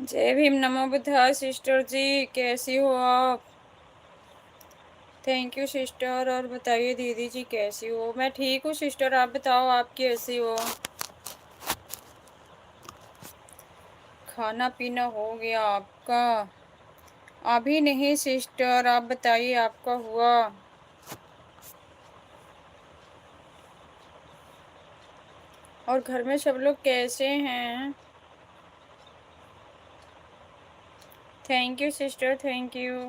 जय भीम, नमो बुद्धाय। सिस्टर जी कैसी हो आप? Thank you sister. और बताइए दीदी जी कैसी हो? मैं ठीक हूँ सिस्टर, आप बताओ आप कैसी हो? खाना पीना हो गया आपका? अभी नहीं सिस्टर, आप बताइए आपका हुआ? और घर में सब लोग कैसे हैं? Thank you sister, thank you.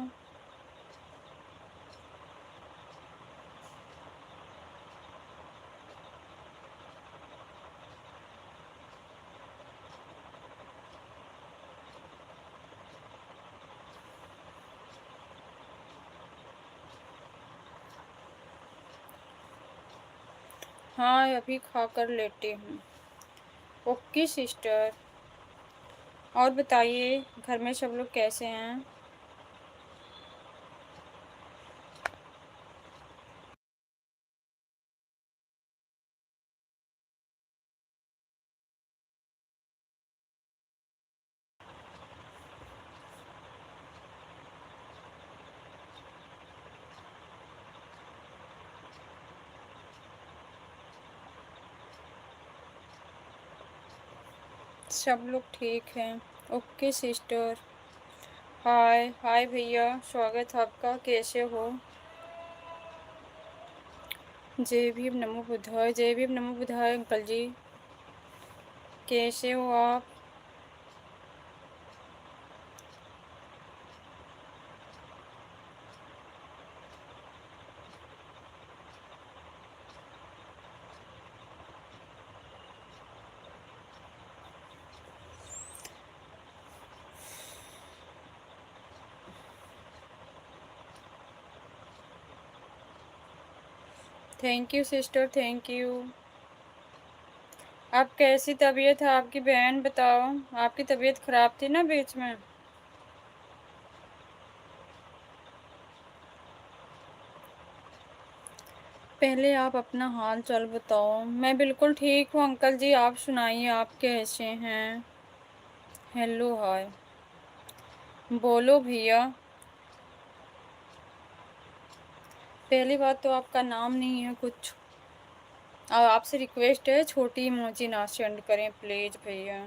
हाँ, अभी खाकर लेटी हूँ। Okay sister. और बताइए घर में सब लोग कैसे हैं? सब लोग ठीक हैं। Okay sister. हाय हाय भैया, स्वागत है आपका। कैसे हो? जय भीम नमो बुद्धाय, जय भीम नमो बुद्धाय। अंकल जी कैसे हो आप? Thank you sister, thank you. आप कैसी तबीयत है आपकी बहन, बताओ। आपकी तबीयत खराब थी ना बीच में? पहले आप अपना हाल चाल बताओ। मैं बिल्कुल ठीक हूँ अंकल जी, आप सुनाइए आप कैसे हैं? Hello hi. बोलो भैया। पहली बात तो आपका नाम नहीं है कुछ। और आपसे रिक्वेस्ट है, छोटी इमोजी ना सेंड करें प्लीज भैया।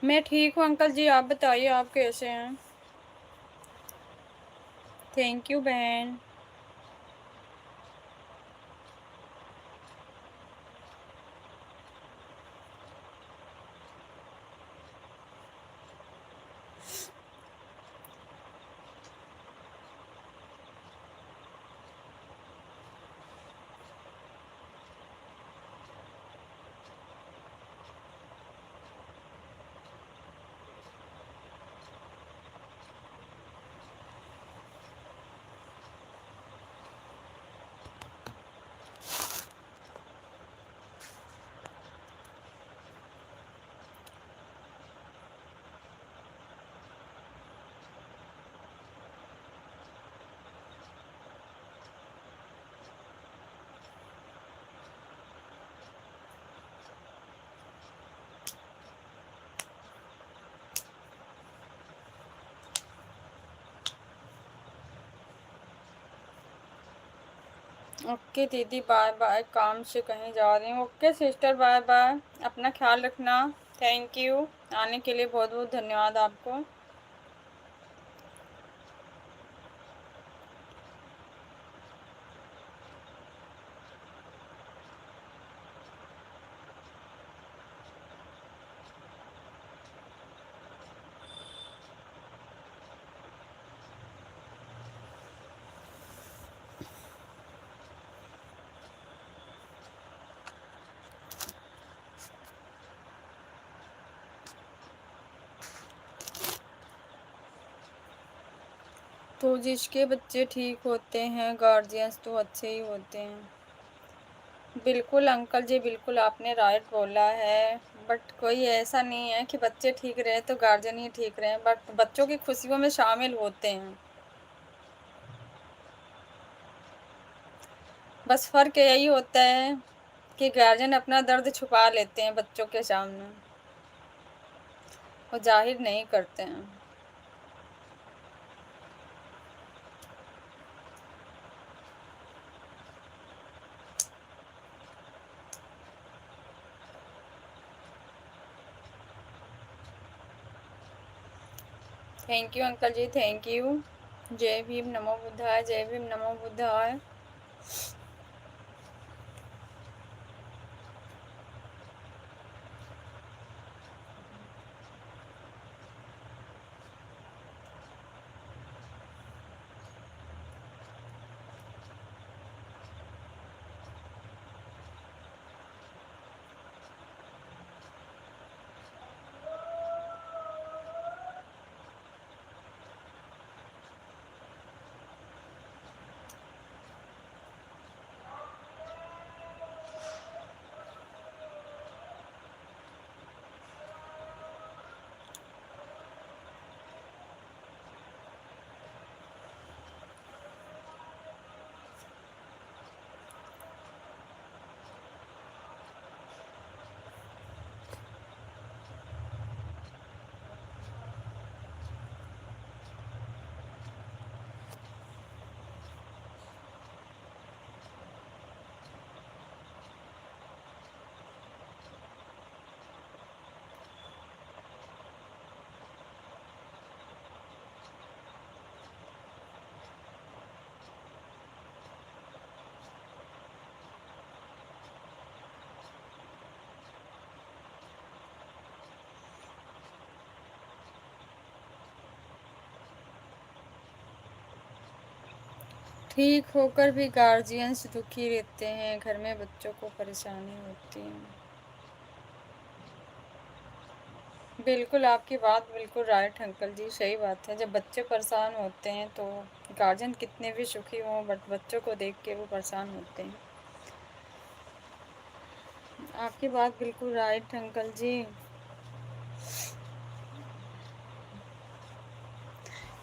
मैं ठीक हूँ अंकल जी, आप बताइए आप कैसे हैं? थैंक यू बहन। ओके दीदी, बाय बाय। काम से कहीं जा रही हूँ। Okay sister, bye bye. अपना ख्याल रखना। Thank you. आने के लिए बहुत बहुत धन्यवाद आपको। तो जिसके बच्चे ठीक होते हैं, गार्जियंस तो अच्छे ही होते हैं। बिल्कुल अंकल जी, बिल्कुल आपने राइट बोला है। बट कोई ऐसा नहीं है कि बच्चे ठीक रहे तो गार्जियन ही ठीक रहे, बट बच्चों की खुशियों में शामिल होते हैं। बस फ़र्क यही होता है कि गार्जियन अपना दर्द छुपा लेते हैं बच्चों के सामने, वो ज़ाहिर नहीं करते हैं। Thank you uncle ji, thank you. जय भीम, नमो बुद्धाय, जय भीम, नमो बुद्धाय। ठीक होकर भी गार्जियंस दुखी रहते हैं, घर में बच्चों को परेशानी होती है। बिल्कुल, आपकी बात बिल्कुल राइट अंकल जी, सही बात है। जब बच्चे परेशान होते हैं तो गार्जियन कितने भी सुखी हों बट बच्चों को देख के वो परेशान होते हैं। आपकी बात बिल्कुल राइट अंकल जी।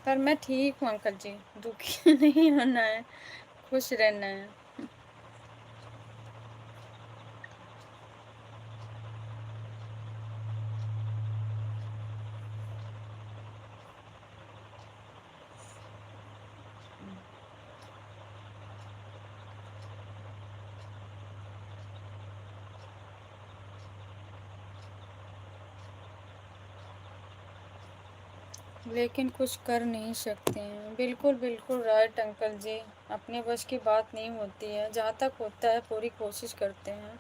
पर मैं ठीक हूँ अंकल जी, दुखी नहीं होना है, खुश रहना है। लेकिन कुछ कर नहीं सकते हैं। बिल्कुल, बिल्कुल राइट अंकल जी। अपने बस की बात नहीं होती है, जहाँ तक होता है पूरी कोशिश करते हैं।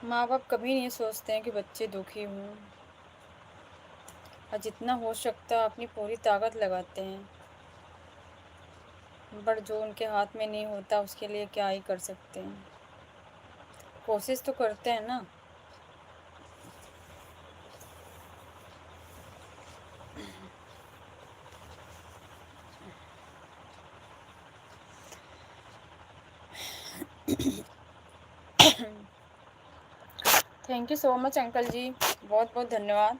माँ-बाप कभी नहीं सोचते हैं कि बच्चे दुखी हों और जितना हो सकता है अपनी पूरी ताकत लगाते हैं। बट जो उनके हाथ में नहीं होता उसके लिए क्या ही कर सकते हैं। कोशिश तो करते हैं ना। Thank you so much uncle ji, बहुत-बहुत धन्यवाद।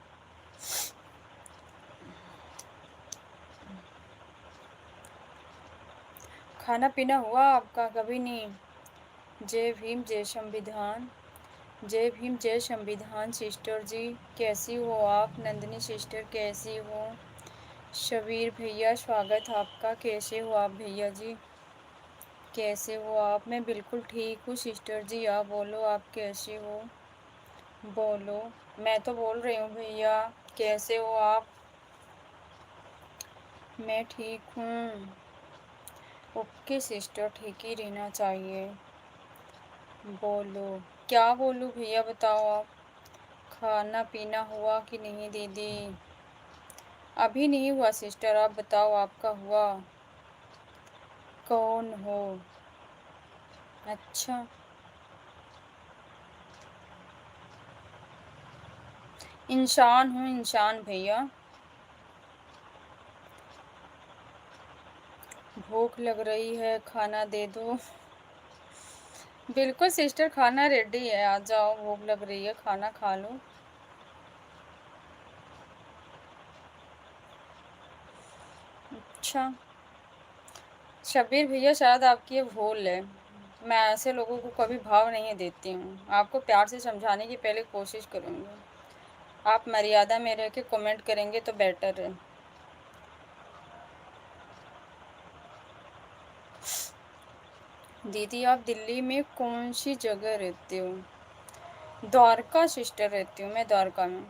खाना-पीना हुआ आपका? कभी नहीं। जय भीम, जय संविधान। जय भीम, जय संविधान सिस्टर जी। कैसी हो आप? नंदिनी सिस्टर कैसी हो? शबीर भैया स्वागत है आपका। कैसे हो आप भैया जी? कैसे हो आप? मैं बिल्कुल ठीक हूँ सिस्टर जी, आप बोलो आप कैसे हो? बोलो। मैं तो बोल रही हूँ भैया, कैसे हो आप? मैं ठीक हूँ। ओके सिस्टर, ठीक ही रहना चाहिए। बोलो। क्या बोलूँ भैया बताओ आप? खाना पीना हुआ कि नहीं दीदी? अभी नहीं हुआ सिस्टर, आप बताओ आपका हुआ? कौन हो? अच्छा। इंसान हूँ, इंसान भैया। भूख लग रही है, खाना दे दो। बिल्कुल सिस्टर, खाना रेडी है, आ जाओ, भूख लग रही है, खाना खा लो। अच्छा। शब्बीर भैया शायद आपकी ये भूल है। मैं ऐसे लोगों को कभी भाव नहीं देती हूँ। आपको प्यार से समझाने की पहले कोशिश करूँगी। आप मर्यादा में रह के कमेंट करेंगे तो बेटर है। दीदी आप दिल्ली में कौन सी जगह रहते हो? द्वारका सिस्टर रहती हूँ मैं, द्वारका में।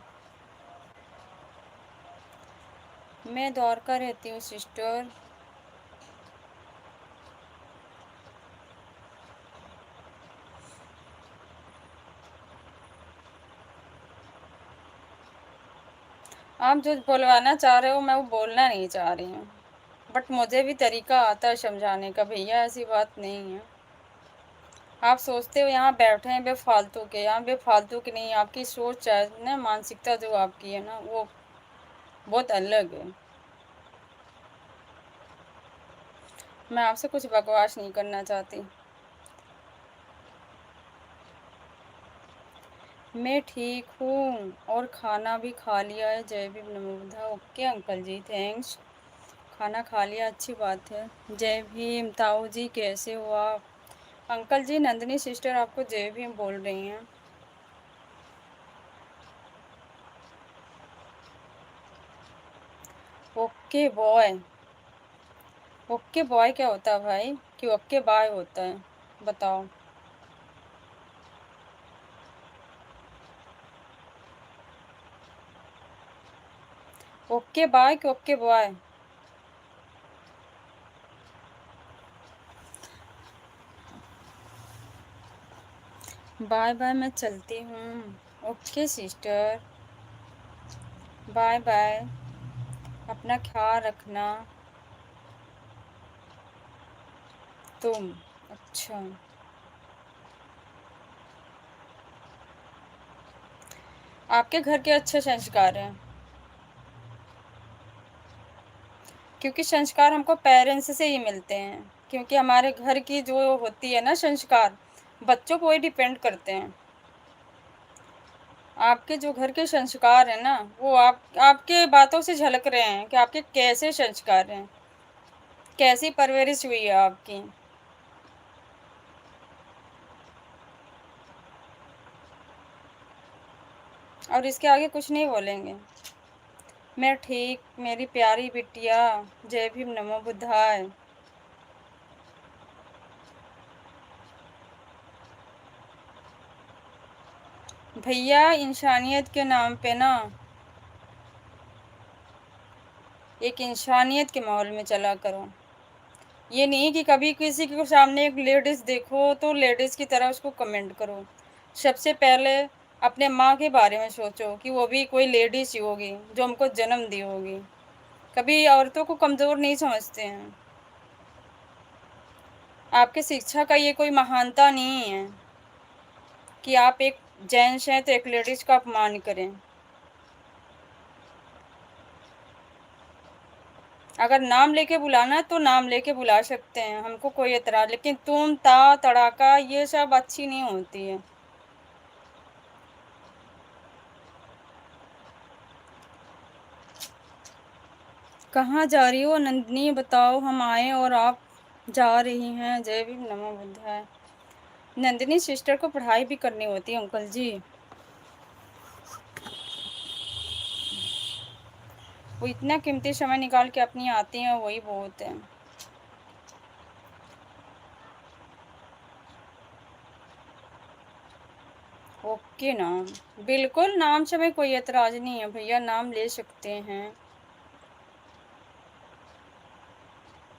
मैं द्वारका रहती हूँ सिस्टर। आप जो बोलवाना चाह रहे हो मैं वो बोलना नहीं चाह रही हूँ, बट मुझे भी तरीका आता है समझाने का भैया, ऐसी बात नहीं है। आप सोचते हो यहाँ बैठे हैं बेफालतू के, यहाँ बेफालतू के नहीं, आपकी सोच है ना, मानसिकता जो आपकी है ना वो बहुत अलग है। मैं आपसे कुछ बकवास नहीं करना चाहती। मैं ठीक हूँ और खाना भी खा लिया है। जय भीम नमो बुद्धाय। ओके अंकल जी, थैंक्स। खाना खा लिया, अच्छी बात है। जय भीम। ताऊ जी कैसे हो आप? अंकल जी नंदिनी सिस्टर आपको जय भीम बोल रही हैं। Okay boy. ओके बॉय क्या होता है भाई, कि ओके बाय होता है? बताओ। ओके बाय कि ओके बॉय? बाय बाय, मैं चलती हूँ। Okay sister, bye bye. अपना ख्याल रखना। तुम? अच्छा। आपके घर के अच्छे संस्कार हैं, क्योंकि संस्कार हमको पेरेंट्स से ही मिलते हैं। क्योंकि हमारे घर की जो होती है ना संस्कार, बच्चों को ही डिपेंड करते हैं। आपके जो घर के संस्कार हैं ना, वो आपके बातों से झलक रहे हैं कि आपके कैसे संस्कार हैं, कैसी परवरिश हुई है आपकी। और इसके आगे कुछ नहीं बोलेंगे। मैं ठीक, मेरी प्यारी बिटिया। जय भीम नमो बुद्धाय। भैया इंसानियत के नाम पे ना, एक इंसानियत के माहौल में चला करो। ये नहीं कि कभी किसी के सामने एक लेडीज़ देखो तो लेडीज़ की तरह उसको कमेंट करो। सबसे पहले अपने माँ के बारे में सोचो कि वो भी कोई लेडीज़ ही होगी जो हमको जन्म दी होगी। कभी औरतों को कमज़ोर नहीं समझते हैं। आपकी शिक्षा का ये कोई महानता नहीं है कि आप एक जेंट्स हैं तो एक लेडीज़ का अपमान करें। अगर नाम लेके बुलाना है तो नाम लेके बुला सकते हैं, हमको कोई एतराज़, लेकिन तुम ता तड़ाका ये सब अच्छी नहीं होती है। कहाँ जा रही हो नंदिनी, बताओ, हम आए और आप जा रही हैं। जय भीम नमो बुद्धाय। नंदिनी सिस्टर को पढ़ाई भी करनी होती है अंकल जी। वो इतना कीमती समय निकाल के अपनी आती हैं, वही बहुत है। ओके नाम, बिल्कुल नाम से हमें कोई एतराज़ नहीं है भैया, नाम ले सकते हैं।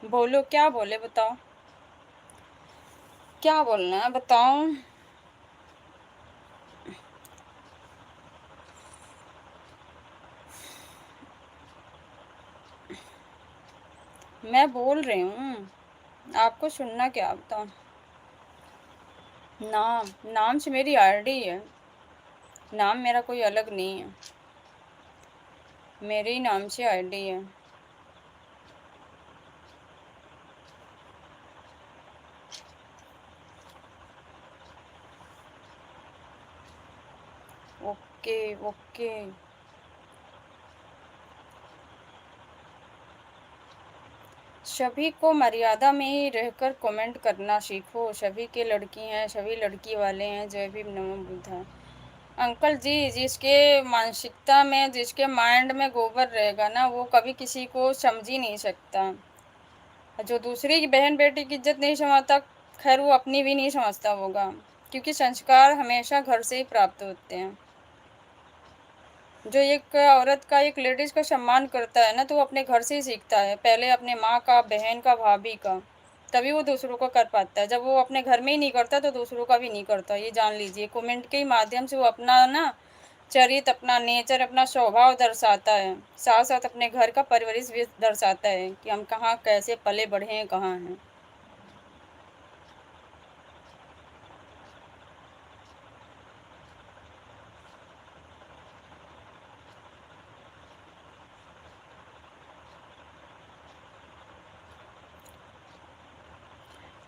बोलो, क्या बोले बताओ, क्या बोलना है बताओ। मैं बोल रही हूँ, आपको सुनना क्या बताओ। नाम, नाम से मेरी आईडी है। नाम मेरा कोई अलग नहीं है, मेरे ही नाम से आईडी है। Okay okay. सभी को मर्यादा में ही रहकर कमेंट करना सीखो। सभी के लड़की हैं, सभी लड़की वाले हैं। जय भीम, नमो बुद्धाय। अंकल जी, जिसके मानसिकता में, जिसके माइंड में गोबर रहेगा ना, वो कभी किसी को समझ ही नहीं सकता। जो दूसरी की बहन बेटी की इज्जत नहीं समझता, खैर वो अपनी भी नहीं समझता होगा, क्योंकि संस्कार हमेशा घर से ही प्राप्त होते हैं। जो एक औरत का, एक लेडीज़ का सम्मान करता है ना, तो वो अपने घर से ही सीखता है। पहले अपने माँ का, बहन का, भाभी का, तभी वो दूसरों को कर पाता है। जब वो अपने घर में ही नहीं करता तो दूसरों का भी नहीं करता, ये जान लीजिए। कमेंट के ही माध्यम से वो अपना ना चरित्र, अपना नेचर, अपना स्वभाव दर्शाता है। साथ साथ अपने घर का परवरिश भी दर्शाता है कि हम कहाँ कैसे पले बढ़े हैं, कहाँ हैं।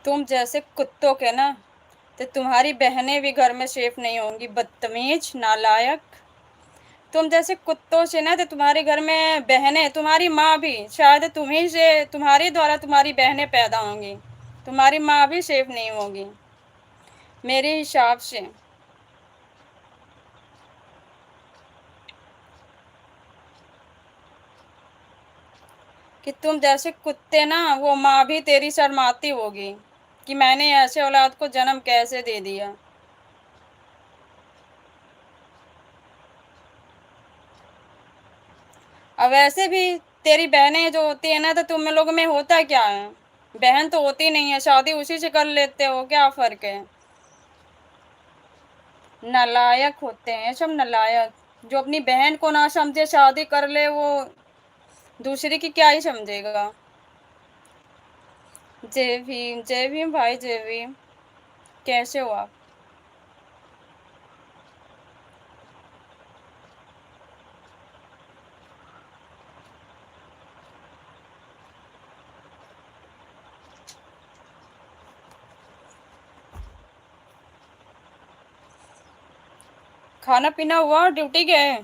तुम जैसे कुत्तों के ना, तो तुम्हारी बहनें भी घर में सेफ नहीं होंगी। बदतमीज, नालायक। तुम जैसे कुत्तों से ना, तो तुम्हारे घर में बहनें, तुम्हारी माँ भी शायद तुम्ही से, तुम्हारे द्वारा तुम्हारी बहनें पैदा होंगी। तुम्हारी माँ भी सेफ नहीं होगी मेरे हिसाब से। कि तुम जैसे कुत्ते ना, वो माँ भी तेरी शर्माती होगी कि मैंने ऐसे औलाद को जन्म कैसे दे दिया। अब वैसे भी तेरी बहनें जो होती है ना, तो तुम लोग में होता क्या है, बहन तो होती नहीं है, शादी उसी से कर लेते हो, क्या फर्क है। नालायक होते हैं सब, नालायक। जो अपनी बहन को ना समझे, शादी कर ले, वो दूसरे की क्या ही समझेगा। जय भीम, जय भीम भाई, जय भीम। कैसे हो आप? खाना पीना हुआ, ड्यूटी गए?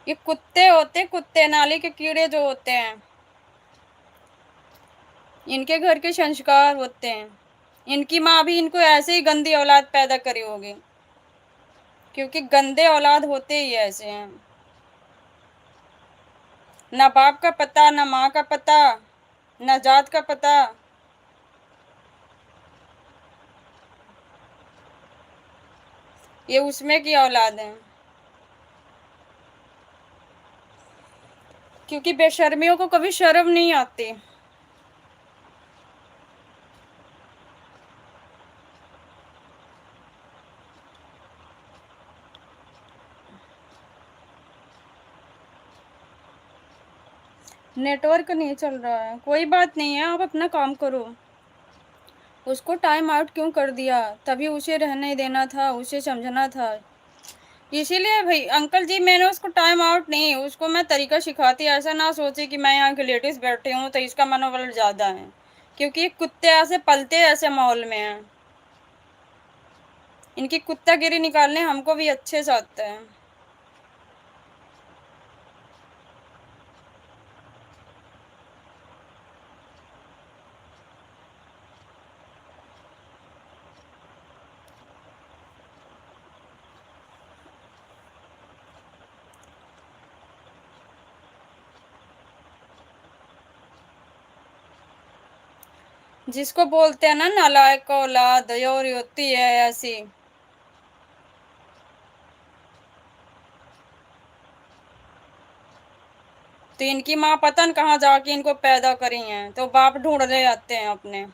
ये कुत्ते होते हैं, कुत्ते, नाली के कीड़े जो होते हैं, इनके घर के संस्कार होते हैं। इनकी माँ भी इनको ऐसे ही गंदी औलाद पैदा करी होगी, क्योंकि गंदे औलाद होते ही ऐसे हैं। ना बाप का पता, ना माँ का पता, ना जात का पता। ये उसमें की औलाद है। क्योंकि बेशर्मियों को कभी शर्म नहीं आती। नेटवर्क नहीं चल रहा है, कोई बात नहीं है, आप अपना काम करो। उसको टाइम आउट क्यों कर दिया? तभी उसे रहने देना था, उसे समझना था। इसीलिए भाई अंकल जी, मैंने उसको टाइम आउट नहीं, उसको मैं तरीका सिखाती। ऐसा ना सोचे कि मैं यहाँ के लेडीज बैठी हूँ तो इसका मनोबल ज़्यादा है, क्योंकि कुत्ते ऐसे पलते ऐसे माहौल में हैं। इनकी कुत्तागिरी निकालने हमको भी अच्छे से आता है। जिसको बोलते हैं ना नालायक औलाद, और होती है ऐसी। तो इनकी माँ पता न कहाँ जाके इनको पैदा करी हैं, तो बाप ढूंढ रहे आते हैं अपने।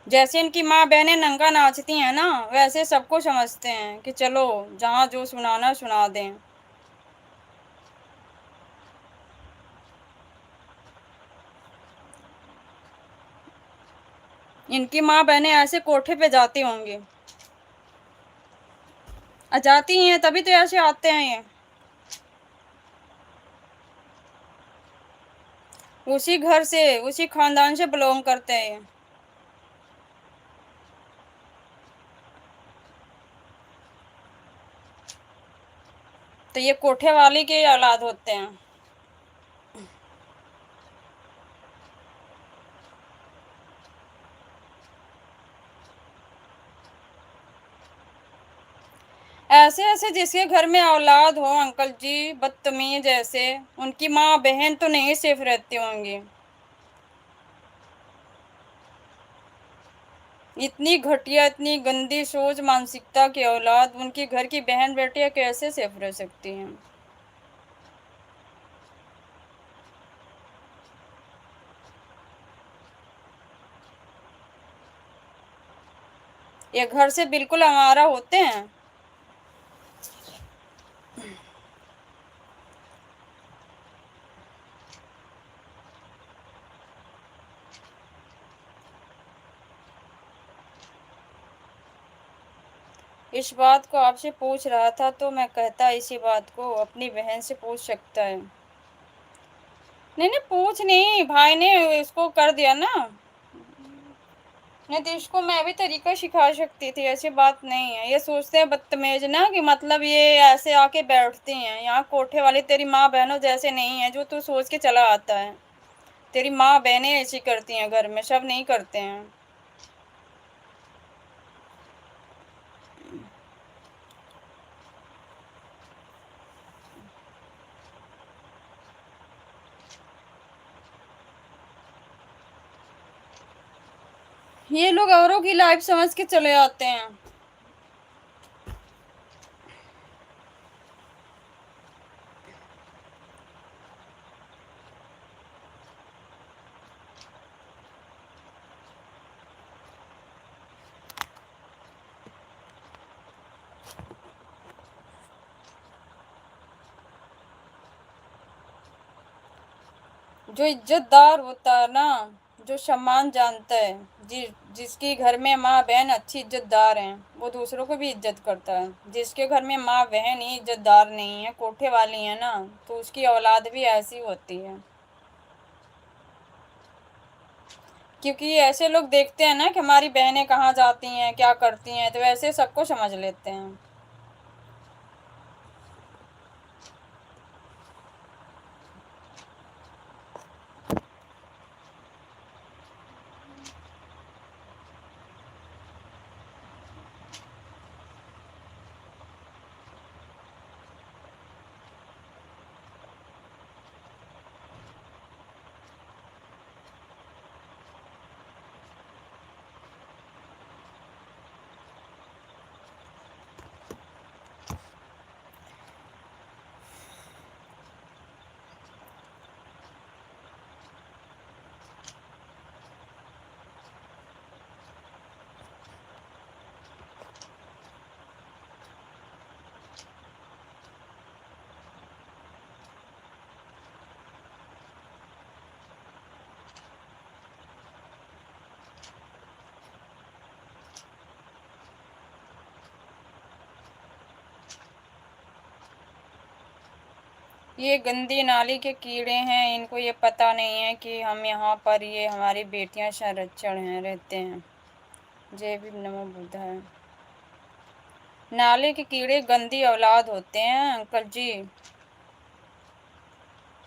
जैसे इनकी माँ बहनें नंगा नाचती हैं ना, वैसे सबको समझते हैं कि चलो जहाँ जो सुनाना सुना दें। इनकी माँ बहनें ऐसे कोठे पे जाती होंगी, जाती हैं तभी तो ऐसे आते हैं ये। उसी घर से, उसी खानदान से बिलोंग करते हैं ये। तो ये कोठे वाली के औलाद होते हैं। ऐसे ऐसे जिसके घर में औलाद हो अंकल जी, बदतमीज ऐसे, उनकी माँ बहन तो नहीं सेफ रहती होंगी। इतनी घटिया, इतनी गंदी सोच मानसिकता की औलाद, उनकी घर की बहन बेटियां कैसे सेफ रह सकती हैं। ये घर से बिल्कुल आवारा होते हैं। इस बात को आपसे पूछ रहा था तो मैं कहता इसी बात को अपनी बहन से पूछ सकता है। नहीं नहीं, पूछ नहीं, भाई ने इसको कर दिया ना। नहीं तो इसको मैं भी तरीका सिखा सकती थी, ऐसी बात नहीं है। ये सोचते हैं बदतमीज ना कि मतलब ये ऐसे आके बैठती हैं यहाँ। कोठे वाली तेरी माँ बहनों जैसे नहीं है जो तू सोच के चला आता है। तेरी माँ बहनें ऐसी करती हैं, घर में सब नहीं करते हैं। ये लोग औरों की लाइफ समझ के चले आते हैं। जो इज्जतदार होता है ना, जो सम्मान जानता है, जिसकी घर में माँ बहन अच्छी इज्जतदार हैं, वो दूसरों को भी इज्जत करता है। जिसके घर में माँ बहन ही इज्जतदार नहीं है, कोठे वाली है ना, तो उसकी औलाद भी ऐसी होती है। क्योंकि ऐसे लोग देखते हैं ना कि हमारी बहनें कहाँ जाती हैं, क्या करती हैं, तो ऐसे सबको समझ लेते हैं। ये गंदी नाली के कीड़े हैं, इनको ये पता नहीं है कि हम यहाँ पर, ये हमारी बेटियां संरक्षण हैं, रहते हैं। जय भी नमो बुद्ध है। नाले के कीड़े गंदी औलाद होते हैं अंकल जी,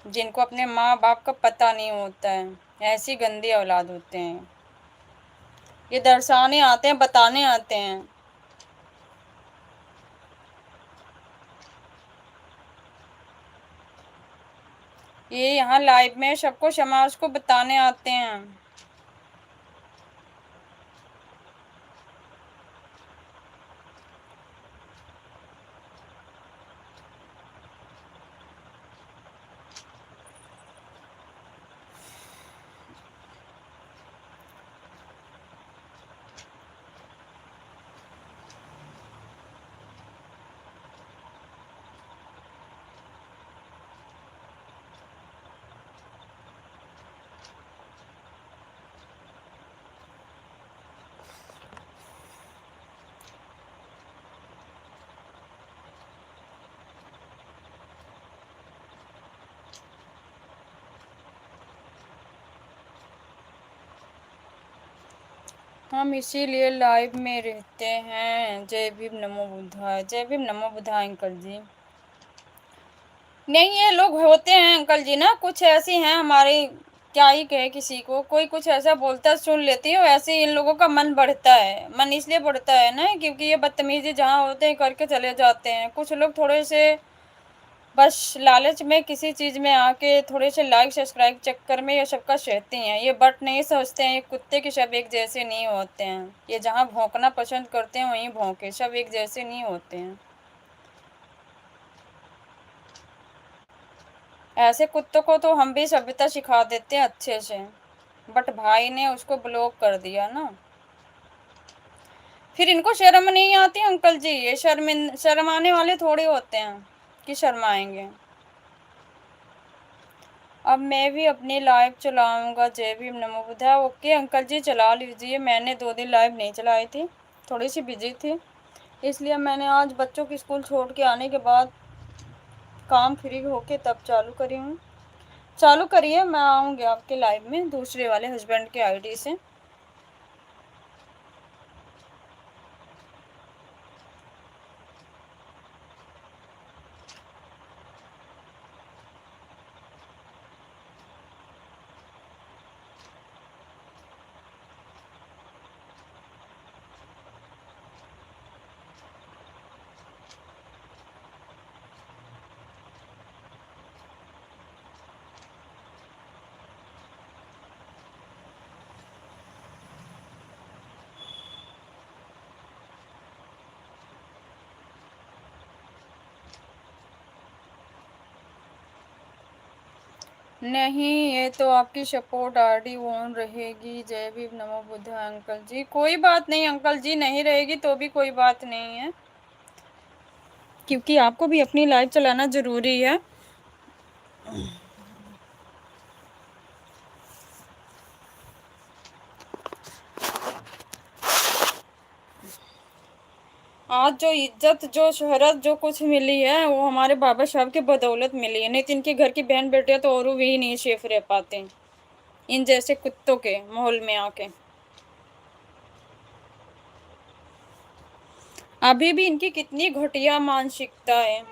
जिनको अपने माँ बाप का पता नहीं होता है, ऐसी गंदी औलाद होते हैं। ये दर्शाने आते हैं, बताने आते हैं। ये यहाँ लाइव में सबको, समाज को बताने आते हैं। हम इसीलिए लाइव में रहते हैं। जय भीम नमो बुद्धाय, जय भीम नमो बुद्धाय अंकल जी। नहीं, ये लोग होते हैं अंकल जी ना, कुछ ऐसी हैं हमारे, क्या ही कहे किसी को, कोई कुछ ऐसा बोलता है सुन लेती है, वैसे इन लोगों का मन बढ़ता है। मन इसलिए बढ़ता है ना क्योंकि ये बदतमीजी जहाँ होते हैं करके चले जाते हैं। कुछ लोग थोड़े से बस लालच में किसी चीज़ में आके थोड़े से लाइक सब्सक्राइब चक्कर में ये सबका सहती हैं। ये बट नहीं सोचते हैं, ये कुत्ते के सब एक जैसे नहीं होते हैं। ये जहाँ भौंकना पसंद करते हैं वहीं भौंके, सब एक जैसे नहीं होते हैं। ऐसे कुत्तों को तो हम भी सभ्यता सिखा देते हैं अच्छे से, बट भाई ने उसको ब्लॉक कर दिया ना। फिर इनको शर्म नहीं आती अंकल जी, ये शर्माने वाले थोड़े होते हैं कि शर्माएंगे। अब मैं भी अपनी लाइव चलाऊंगा। जय भीम नमो बुद्धाय। ओके अंकल जी, चला लीजिए। मैंने 2 दिन लाइव नहीं चलाई थी, थोड़ी सी बिजी थी, इसलिए मैंने आज बच्चों की स्कूल छोड़ के आने के बाद काम फ्री होके तब चालू करी हूँ। चालू करिए, मैं आऊँगी आपके लाइव में दूसरे वाले हस्बैंड के आईडी से। नहीं, ये तो आपकी सपोर्ट आईडी ऑन रहेगी। जय भीम नमो बुद्धाय अंकल जी। कोई बात नहीं अंकल जी, नहीं रहेगी तो भी कोई बात नहीं है, क्योंकि आपको भी अपनी लाइफ चलाना ज़रूरी है। आज जो इज्जत, जो शोहरत, जो कुछ मिली है वो हमारे बाबा साहब की बदौलत मिली है। नहीं तो इनके घर की बहन बेटियां तो और भी नहीं सेफ रह पाते इन जैसे कुत्तों के माहौल में आके। अभी भी इनकी कितनी घटिया मानसिकता है।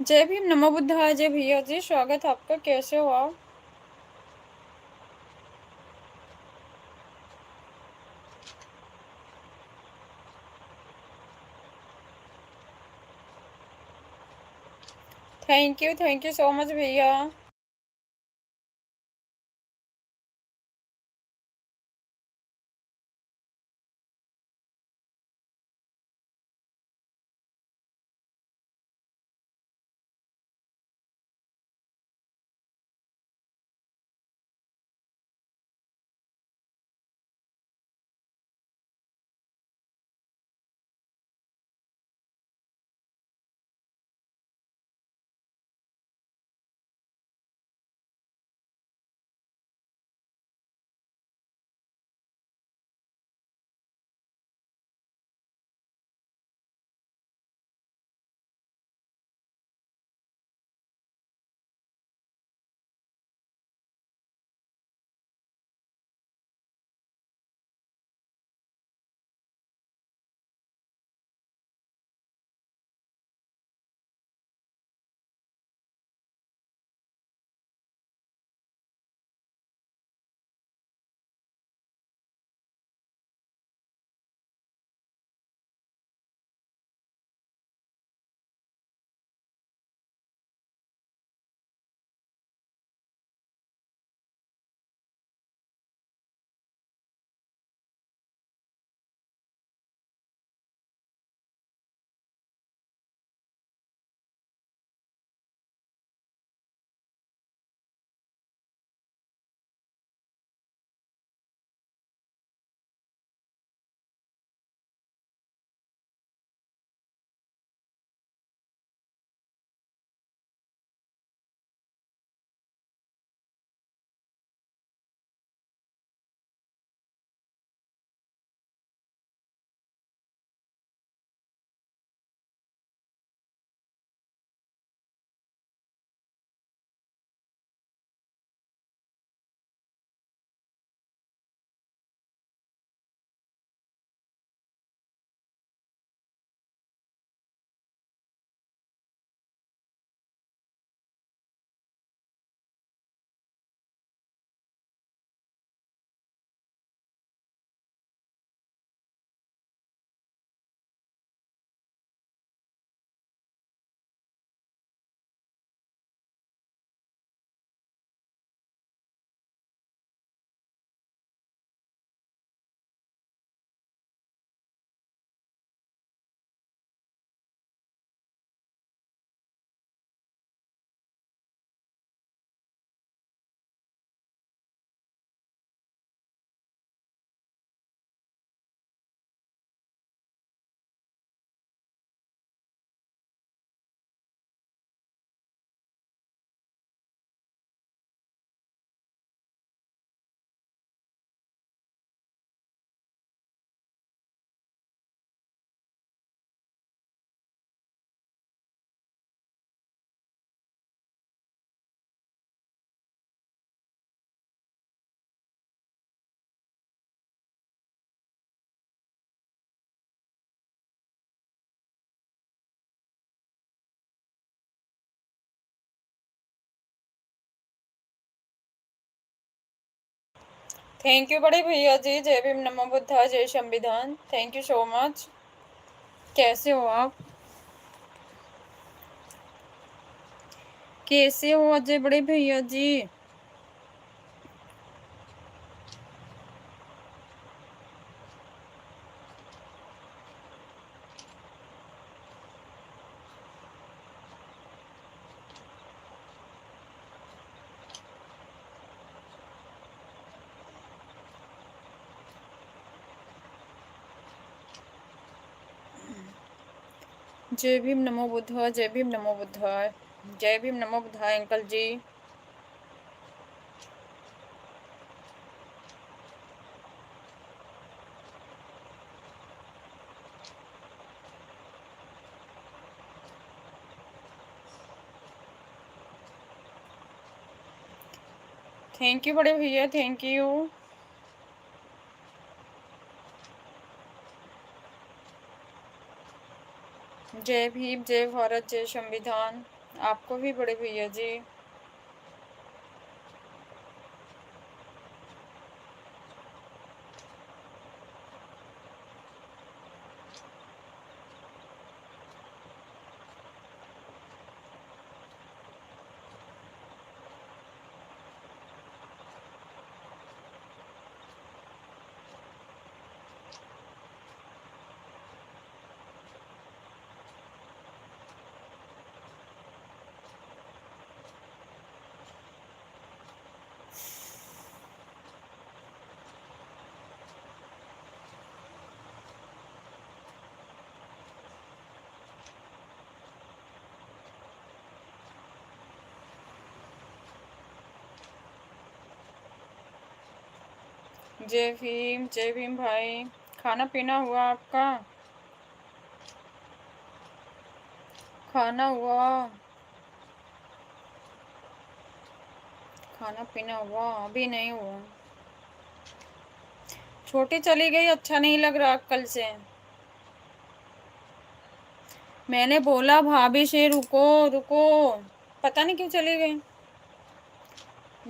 जय भीम, नमो बुद्धाय। जय भैया जी, स्वागत है आपका। कैसे हो आप? थैंक यू सो मच भैया। थैंक यू बड़े भैया जी। जय भीम, नमो बुद्धाय, जय संविधान। Thank you so much. कैसे हो आप? कैसे हो अजय बड़े भैया जी? जय भीम, नमो बुद्धाय। जय भीम, नमो बुद्धाय। जय भीम, नमो बुद्धाय अंकल जी। थैंक यू बड़े भैया, थैंक यू। जय भीम, जय भारत, जय संविधान। आपको भी बड़े भैया जी। जय भीम भाई। खाना पीना हुआ आपका? खाना हुआ? खाना पीना हुआ? अभी नहीं हुआ। छोटी चली गई, अच्छा नहीं लग रहा कल से। मैंने बोला भाभी से रुको रुको, पता नहीं क्यों चली गई।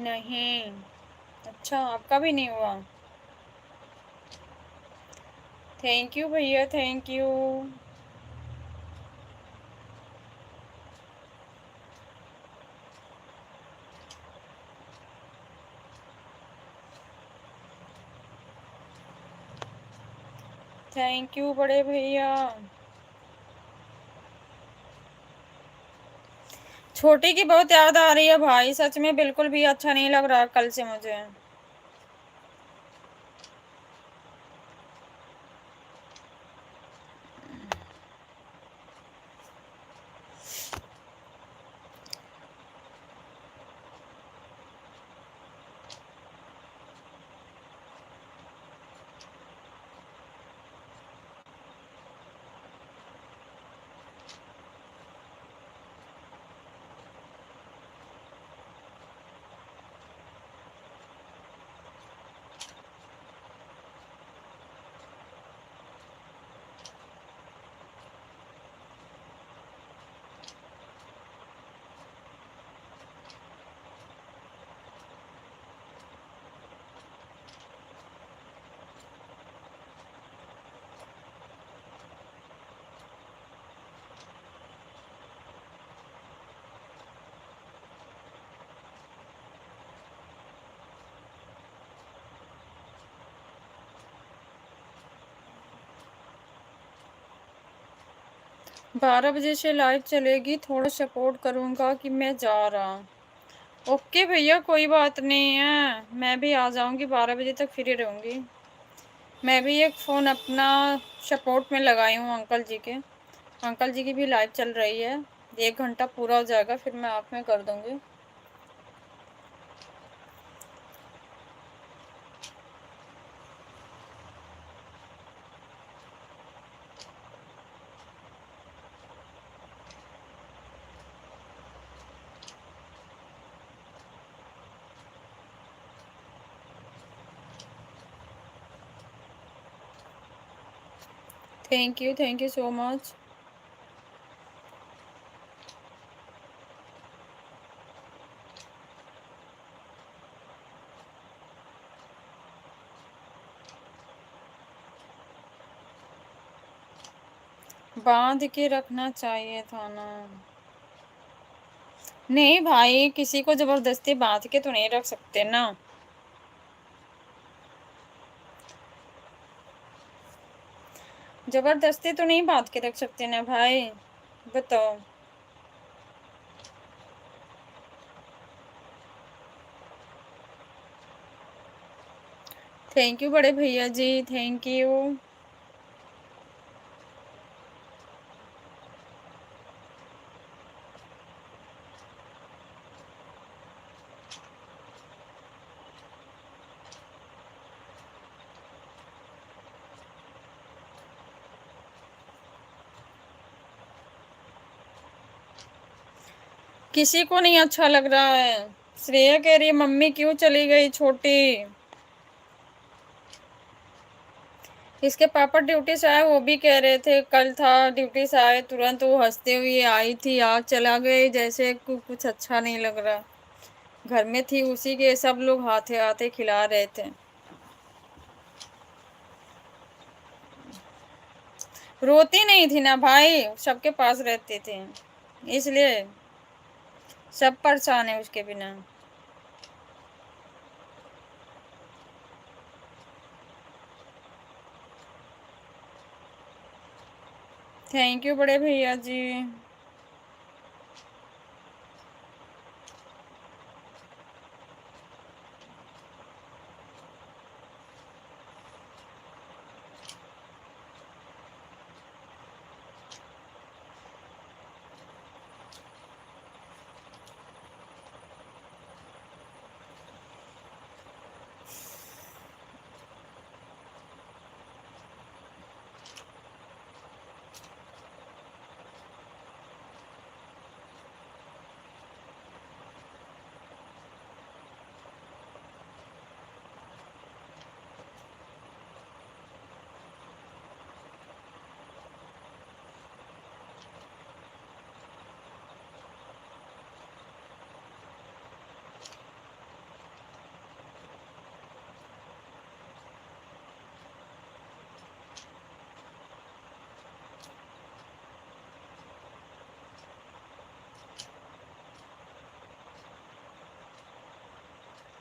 नहीं। अच्छा, आपका भी नहीं हुआ? थैंक यू भैया, थैंक यू। थैंक यू बड़े भैया। छोटी की बहुत याद आ रही है भाई, सच में बिल्कुल भी अच्छा नहीं लग रहा कल से मुझे। बारह बजे से लाइव चलेगी, थोड़ा सपोर्ट करूंगा कि मैं जा रहा। ओके भैया, कोई बात नहीं है, मैं भी आ जाऊंगी, 12 बजे तक फ्री रहूंगी। मैं भी एक फ़ोन अपना सपोर्ट में लगाई हूँ अंकल जी के। अंकल जी की भी लाइव चल रही है। 1 घंटा पूरा हो जाएगा, फिर मैं आप में कर दूंगी। Thank you so much. बांध के रखना चाहिए था ना। नहीं भाई, किसी को जबरदस्ती बांध के तो नहीं रख सकते ना। जबरदस्ती तो नहीं बांध के रख सकते ना भाई, बताओ। थैंक यू बड़े भैया जी, थैंक यू। किसी को नहीं अच्छा लग रहा है। श्रेया कह रही है मम्मी क्यों चली गई छोटी। इसके पापा ड्यूटी से आए, वो भी कह रहे थे कल था ड्यूटी से आए तुरंत वो हंसते हुए आई थी, आज चला गए, जैसे कुछ अच्छा नहीं लग रहा। घर में थी, उसी के सब लोग हाथे हाथे खिला रहे थे। रोती नहीं थी ना भाई, सबके पास रहती थी, इसलिए सब परेशान है उसके बिना। थैंक यू बड़े भैया जी।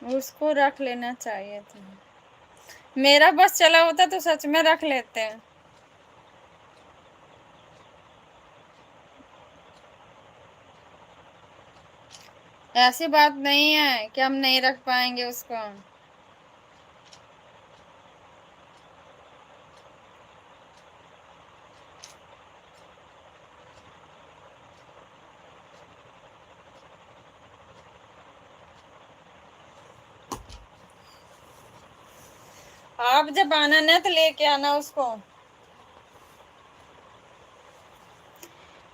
उसको रख लेना चाहिए था, मेरा बस चला होता तो सच में रख लेते हैं। ऐसी बात नहीं है कि हम नहीं रख पाएंगे उसको। आप जब आना ना तो लेके आना उसको।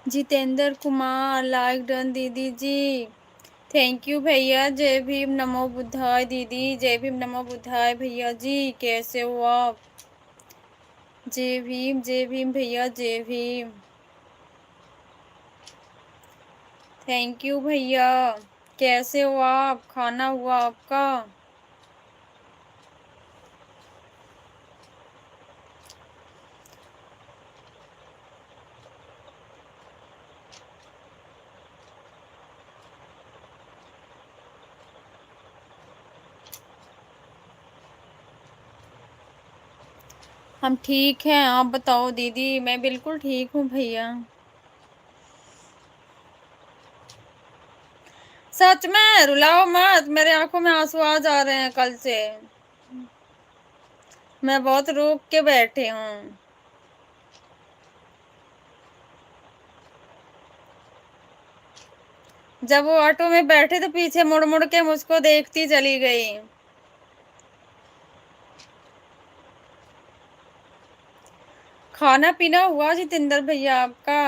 जितेंद्र कुमार लाइक डन दीदी जी, थैंक यू भैया। जय भीम नमो बुद्धाय दीदी, जय भीम नमो बुद्धाय भैया जी, कैसे हो आप? जय भीम भैया, जय भीम। थैंक यू भैया। कैसे हो आप? खाना हुआ आपका? हम ठीक हैं, आप बताओ दीदी। मैं बिल्कुल ठीक हूँ भैया। सच में रुलाओ मत, मेरे आंखों में आंसू आ जा रहे हैं कल से। मैं बहुत रोक के बैठी हूँ। जब वो ऑटो में बैठे तो पीछे मुड़ मुड़ के मुझको देखती चली गई। खाना पीना हुआ जितेंद्र भैया आपका?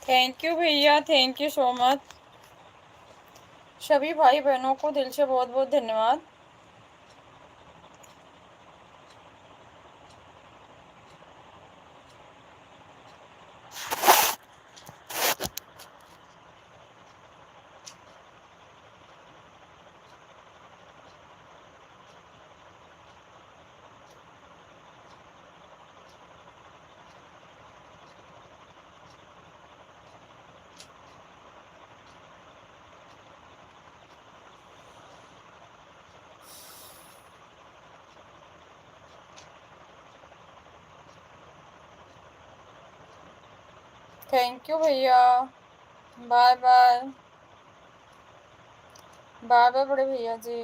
थैंक यू भैया, थैंक यू सो मच। सभी भाई बहनों को दिल से बहुत बहुत धन्यवाद। थैंक यू भैया। Bye bye. बाय बाय बड़े भैया जी।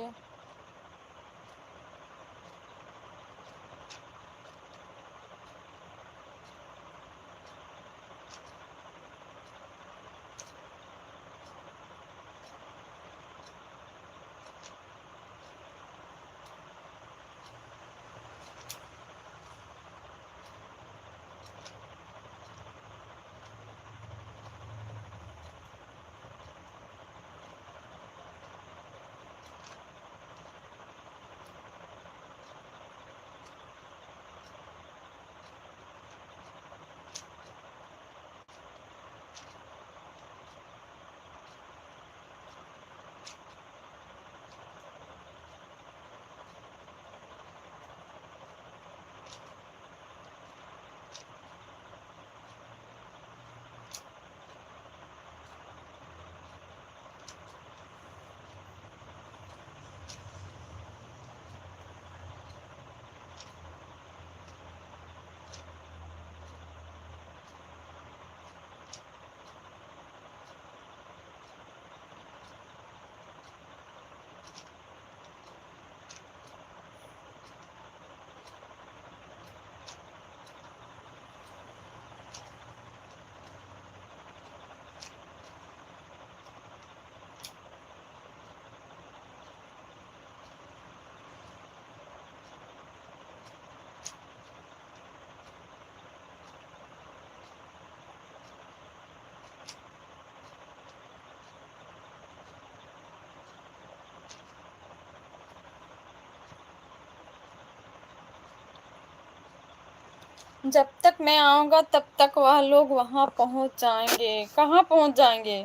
जब तक मैं आऊंगा तब तक वह लोग वहां पहुंच जाएंगे। कहाँ पहुंच जाएंगे?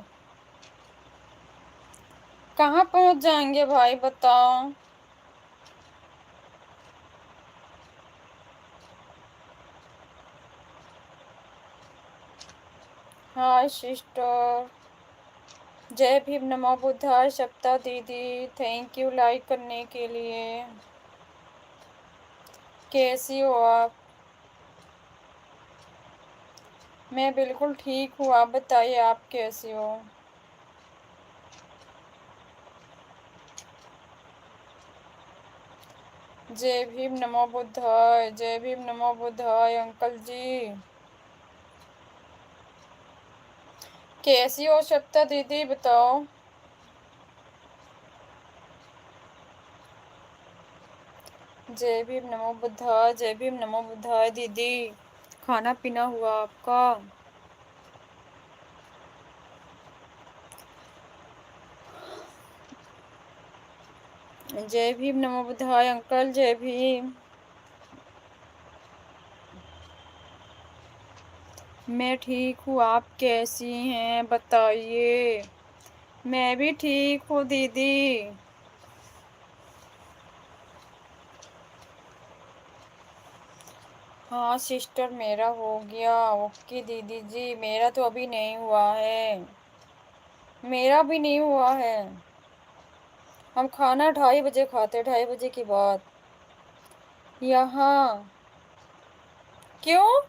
कहाँ पहुंच जाएंगे भाई बताओ। हाय सिस्टर। जय भीम नमो बुद्धाय। सप्ता दीदी थैंक यू लाइक करने के लिए। कैसी हो आप? मैं बिल्कुल ठीक हूँ, आप बताइए आप कैसी हो? जय भीम नमो बुद्धाय। जय भीम नमो बुद्धाय अंकल जी। कैसी हो सप्ता दीदी बताओ। जय भीम नमो बुद्धाय। जय भीम नमो बुद्धाय दीदी। खाना पीना हुआ आपका? जय भीम नमो बुद्धाय अंकल। जय भीम। मैं ठीक हूँ, आप कैसी हैं बताइए। मैं भी ठीक हूँ दीदी। हाँ सिस्टर मेरा हो गया। ओके दीदी जी, मेरा तो अभी नहीं हुआ है। मेरा भी नहीं हुआ है। हम खाना 2:30 बजे खाते, 2:30 बजे के बाद। यहाँ। क्यों?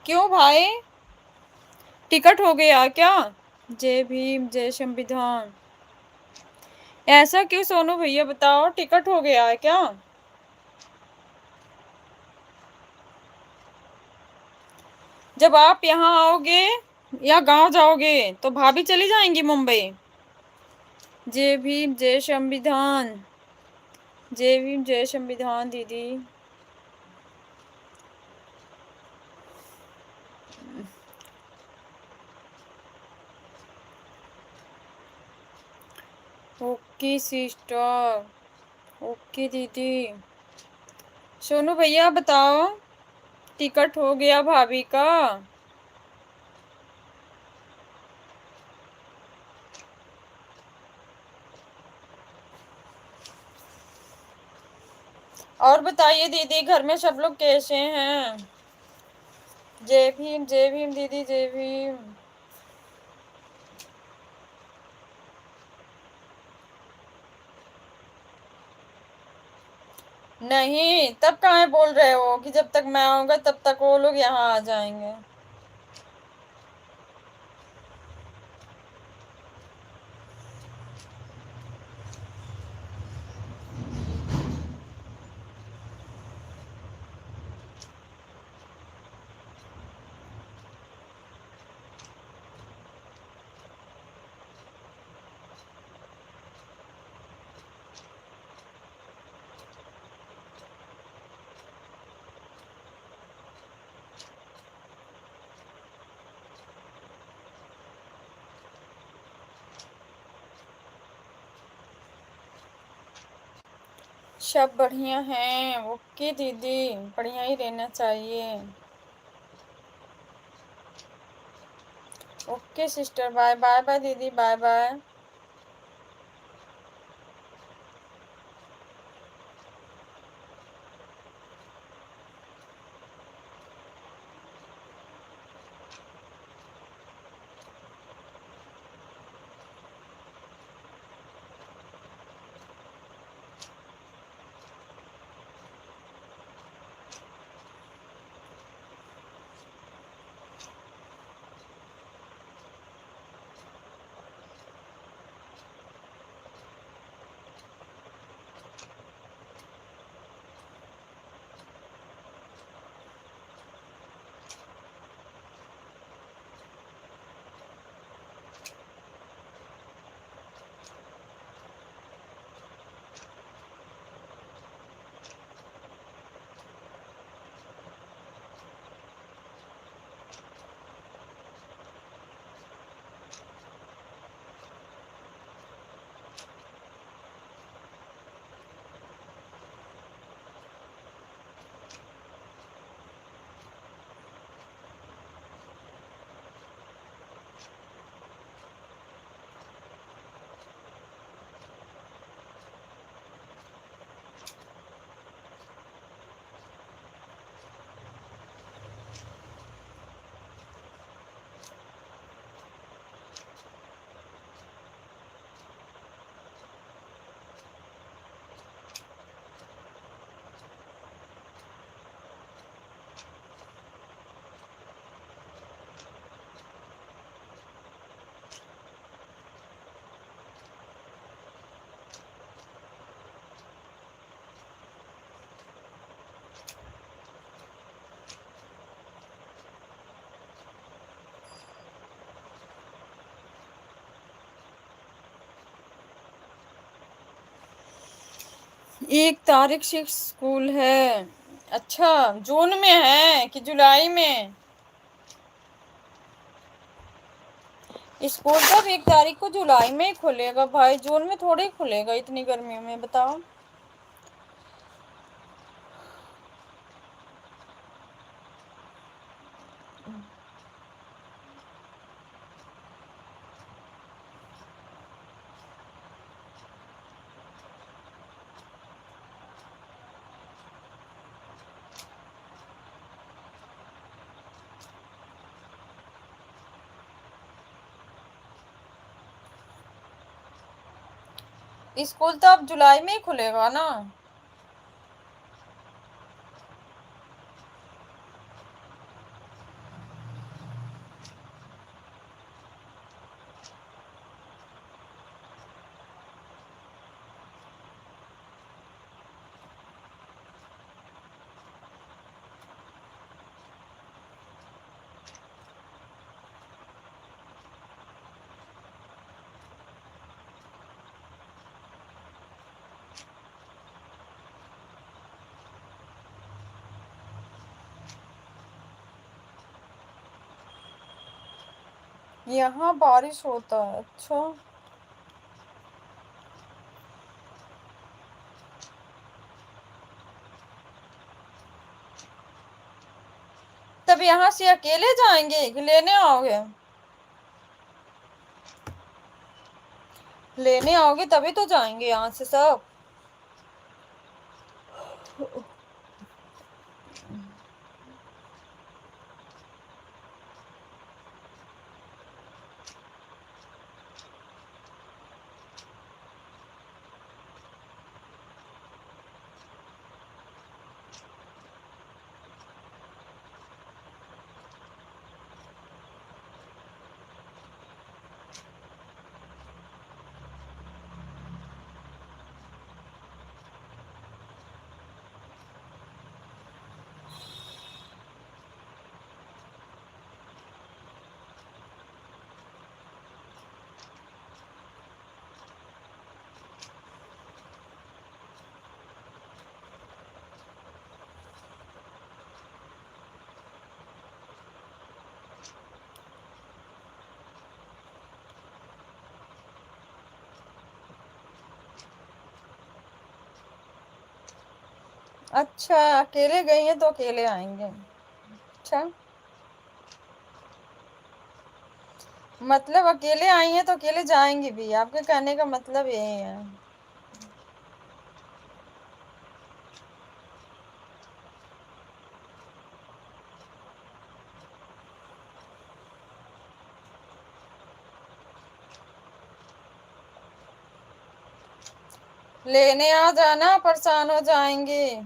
क्यों भाई? टिकट हो गया क्या? जय भीम जय संविधान। ऐसा क्यों सोनू भैया बताओ, टिकट हो गया है क्या? जब आप यहाँ आओगे या गांव जाओगे तो भाभी चली जाएंगी मुंबई। जय भीम जय संविधान। जय भीम जय संविधान दीदी। Okay sister. ओके दीदी। सोनू भैया बताओ, टिकट हो गया भाभी का? और बताइए दीदी, घर में सब लोग कैसे हैं? जय भीम दीदी जय भीम। नहीं, तब कहाँ बोल रहे हो कि जब तक मैं आऊंगा तब तक वो लोग यहाँ आ जाएंगे। सब बढ़िया हैं। ओके दीदी, बढ़िया ही रहना चाहिए। Okay sister, bye bye bye दीदी, बाय बाय। एक तारीख से स्कूल है। अच्छा, जून में है कि जुलाई में? स्कूल तो 1 तारीख को जुलाई में ही खुलेगा भाई, जून में थोड़ी खुलेगा इतनी गर्मी में, बताओ। स्कूल तो अब जुलाई में ही खुलेगा ना। यहाँ बारिश होता है, अच्छा। तब यहाँ से अकेले जाएंगे कि लेने आओगे? लेने आओगे तभी तो जाएंगे यहाँ से सब। अच्छा, अकेले गई हैं तो अकेले आएंगे। अच्छा, मतलब अकेले आई हैं तो अकेले जाएंगी भी, आपके कहने का मतलब यही है। लेने आ जाना, परेशान हो जाएंगे।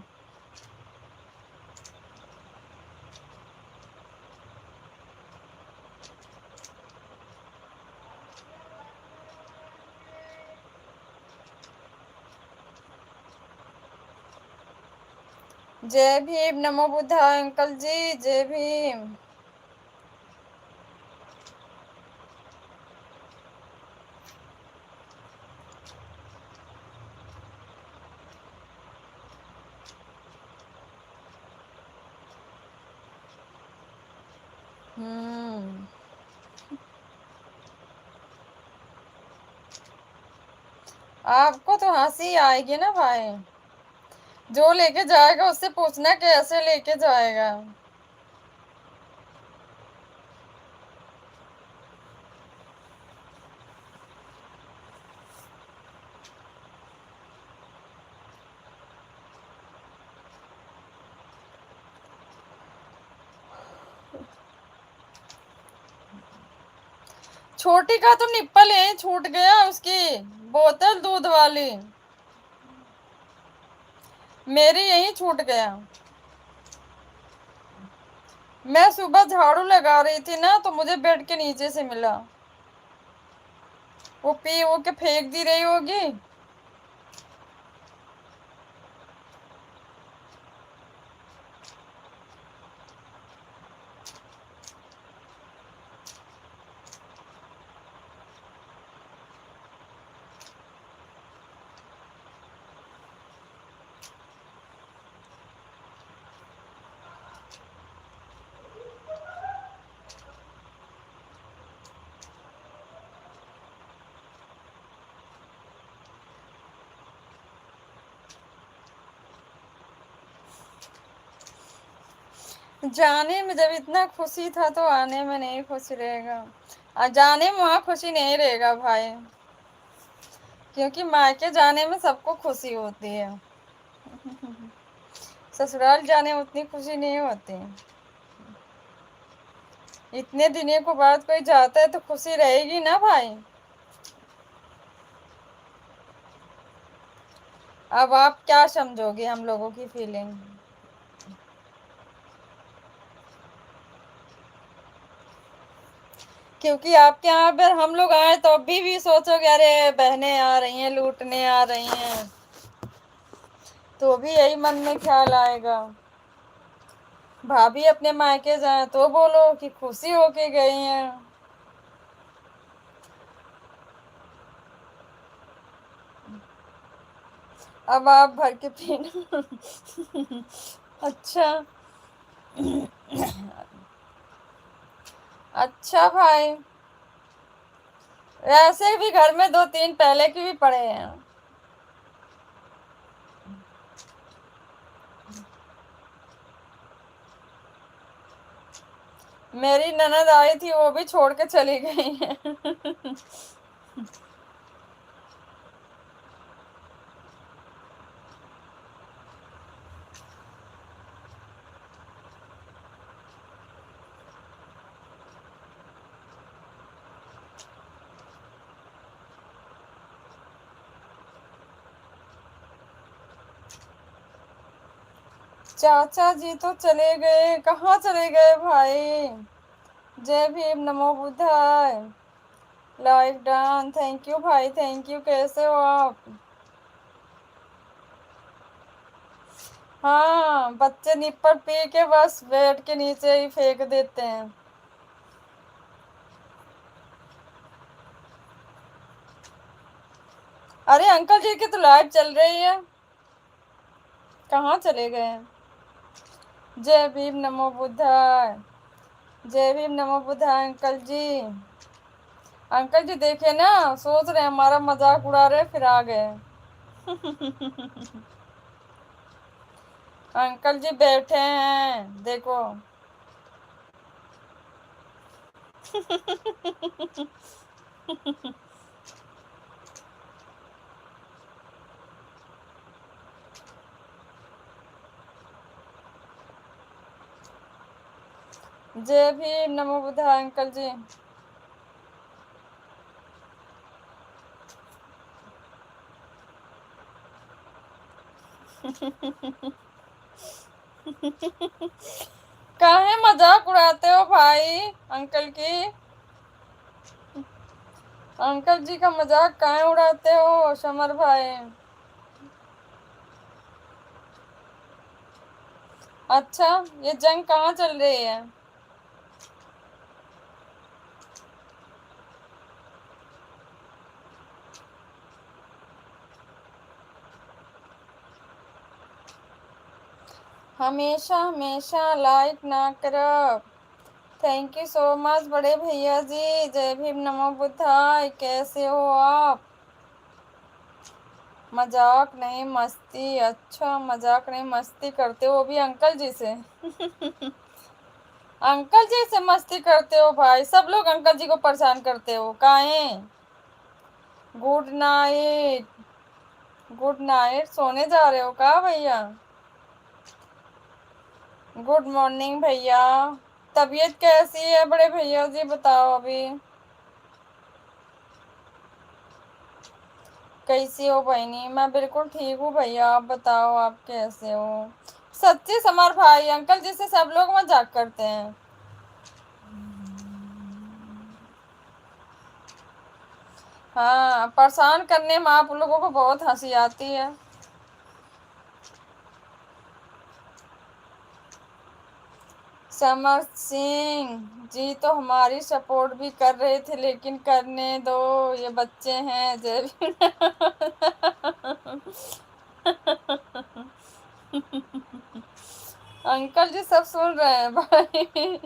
जय भीम, नमो बुद्धाय अंकल जी, जय भीम। हम्म। आपको तो हंसी आएगी ना भाई। जो लेके जाएगा उससे पूछना कैसे लेके जाएगा। छोटी का तो निप्पल यहीं छूट गया, उसकी बोतल दूध वाली मेरी यहीं छूट गया। मैं सुबह झाड़ू लगा रही थी ना, तो मुझे बेड के नीचे से मिला। वो पी वो के फेंक दी रही होगी। जाने में जब इतना खुशी था तो आने में नहीं खुश रहेगा। जाने में वहां खुशी नहीं रहेगा भाई, क्योंकि मायके जाने में सबको खुशी होती है। ससुराल जाने में उतनी खुशी नहीं होती। इतने दिनों के बाद कोई जाता है तो खुशी रहेगी ना भाई। अब आप क्या समझोगे हम लोगों की फीलिंग। क्योंकि आपके यहाँ पर हम लोग आए तो अभी भी सोचोगे अरे बहनें आ रही हैं, लूटने आ रही हैं, तो भी यही मन में ख्याल आएगा। भाभी अपने मायके जाए तो बोलो कि खुशी होके गई हैं। अब आप भर के पीना। अच्छा। अच्छा भाई, वैसे भी घर में दो तीन पहले के भी पड़े हैं। मेरी ननद आई थी, वो भी छोड़ के चली गई है। चाचा जी तो चले गए, कहाँ चले गए भाई। जय भीम, नमो बुद्धाय। लाइव डन, थैंक यू भाई, थैंक यू। कैसे हो आप। हाँ, बच्चे निप्पर पी के बस बेड के नीचे ही फेंक देते हैं। अरे अंकल जी की तो लाइव चल रही है, कहाँ चले गए हैं। जय भीम, नमो बुद्धाय। जय भीम, नमो बुद्धाय अंकल जी। अंकल जी देखे ना, सोच रहे हमारा मजाक उड़ा रहे, फिर आ गए। अंकल जी बैठे हैं देखो। जय भीम, नमो बुद्धाय अंकल जी। काहे मजाक उड़ाते हो भाई अंकल की? अंकल जी का मजाक काहे उड़ाते हो समर भाई? अच्छा, ये जंग कहाँ चल रही है? हमेशा हमेशा लाइक ना करो। थैंक यू सो मच बड़े भैया जी। जय भीम, नमो बुद्धाय। कैसे हो आप? मजाक नहीं मस्ती। अच्छा, मजाक नहीं मस्ती करते हो, वो भी अंकल जी से। अंकल जी से मस्ती करते हो भाई? सब लोग अंकल जी को परेशान करते हो काहे? Good night. गुड नाइट, सोने जा रहे हो का भैया? गुड मॉर्निंग भैया। तबीयत कैसी है बड़े भैया जी, बताओ अभी। कैसी हो बहनी? मैं बिल्कुल ठीक हूँ भैया, आप बताओ आप कैसे हो? सच्ची समर भाई, अंकल जी से सब लोग मजाक करते हैं। हाँ, परेशान करने में आप लोगों को बहुत हंसी आती है। समर सिंह जी तो हमारी सपोर्ट भी कर रहे थे, लेकिन करने दो, ये बच्चे हैं जय भी। अंकल जी सब सुन रहे हैं भाई।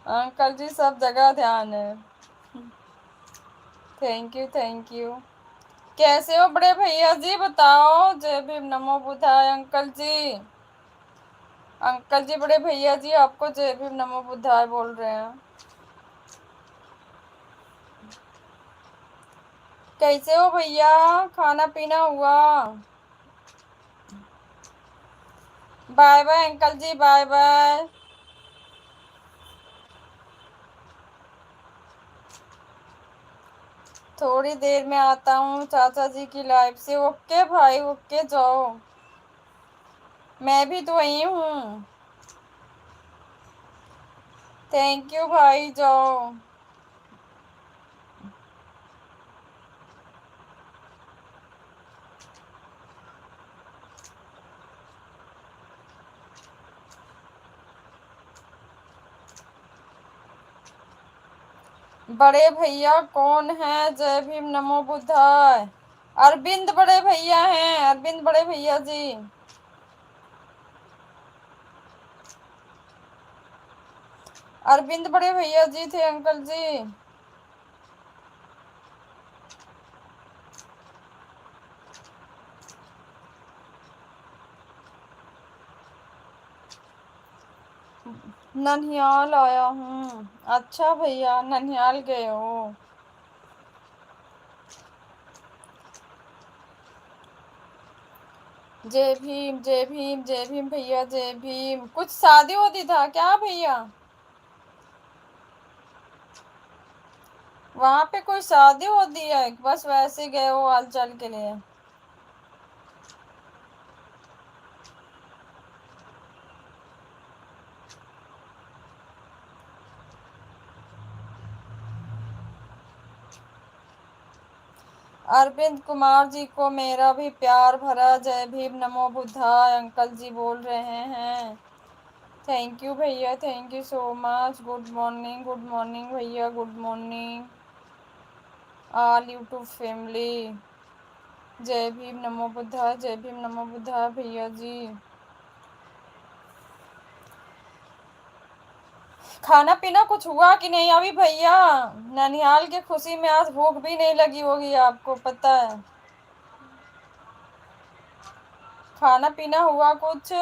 अंकल जी सब जगह ध्यान है। Thank you thank you. कैसे हो बड़े भैया जी, बताओ। जय भीम, नमो बुद्धाय अंकल जी। अंकल जी, बड़े भैया जी आपको जय भीम नमो बुद्धाय बोल रहे हैं। कैसे हो भैया? खाना पीना हुआ? बाय बाय अंकल जी, बाय बाय। थोड़ी देर में आता हूँ चाचा जी की लाइफ से। ओके भाई, ओके जाओ। मैं भी तो वही हूँ। थैंक यू भाई, जाओ। बड़े भैया कौन है? जय भीम, नमो बुद्धाय। अरविंद बड़े भैया हैं, अरविंद बड़े भैया जी। अरविंद बड़े भैया जी थे अंकल जी। ननिहाल आया हूँ। अच्छा भैया, ननिहाल गए हो? जय भीम जय भीम जय भीम भैया, जय भीम। कुछ शादी वादी था क्या भैया? वहां पे कोई शादी होती है? बस वैसे गए हो हाल चाल के लिए? अरविंद कुमार जी को मेरा भी प्यार भरा जय भीम, नमो बुद्धाय अंकल जी बोल रहे हैं। थैंक यू भैया, thank you so much. Good morning भैया, good morning all YouTube family. जय भीम, नमो बुद्धाय, जय भीम, नमो बुद्धाय भैया जी। खाना पीना कुछ हुआ कि नहीं अभी भैया? ननिहाल की खुशी में आज भूख भी नहीं लगी होगी, आपको पता है। खाना पीना हुआ कुछ?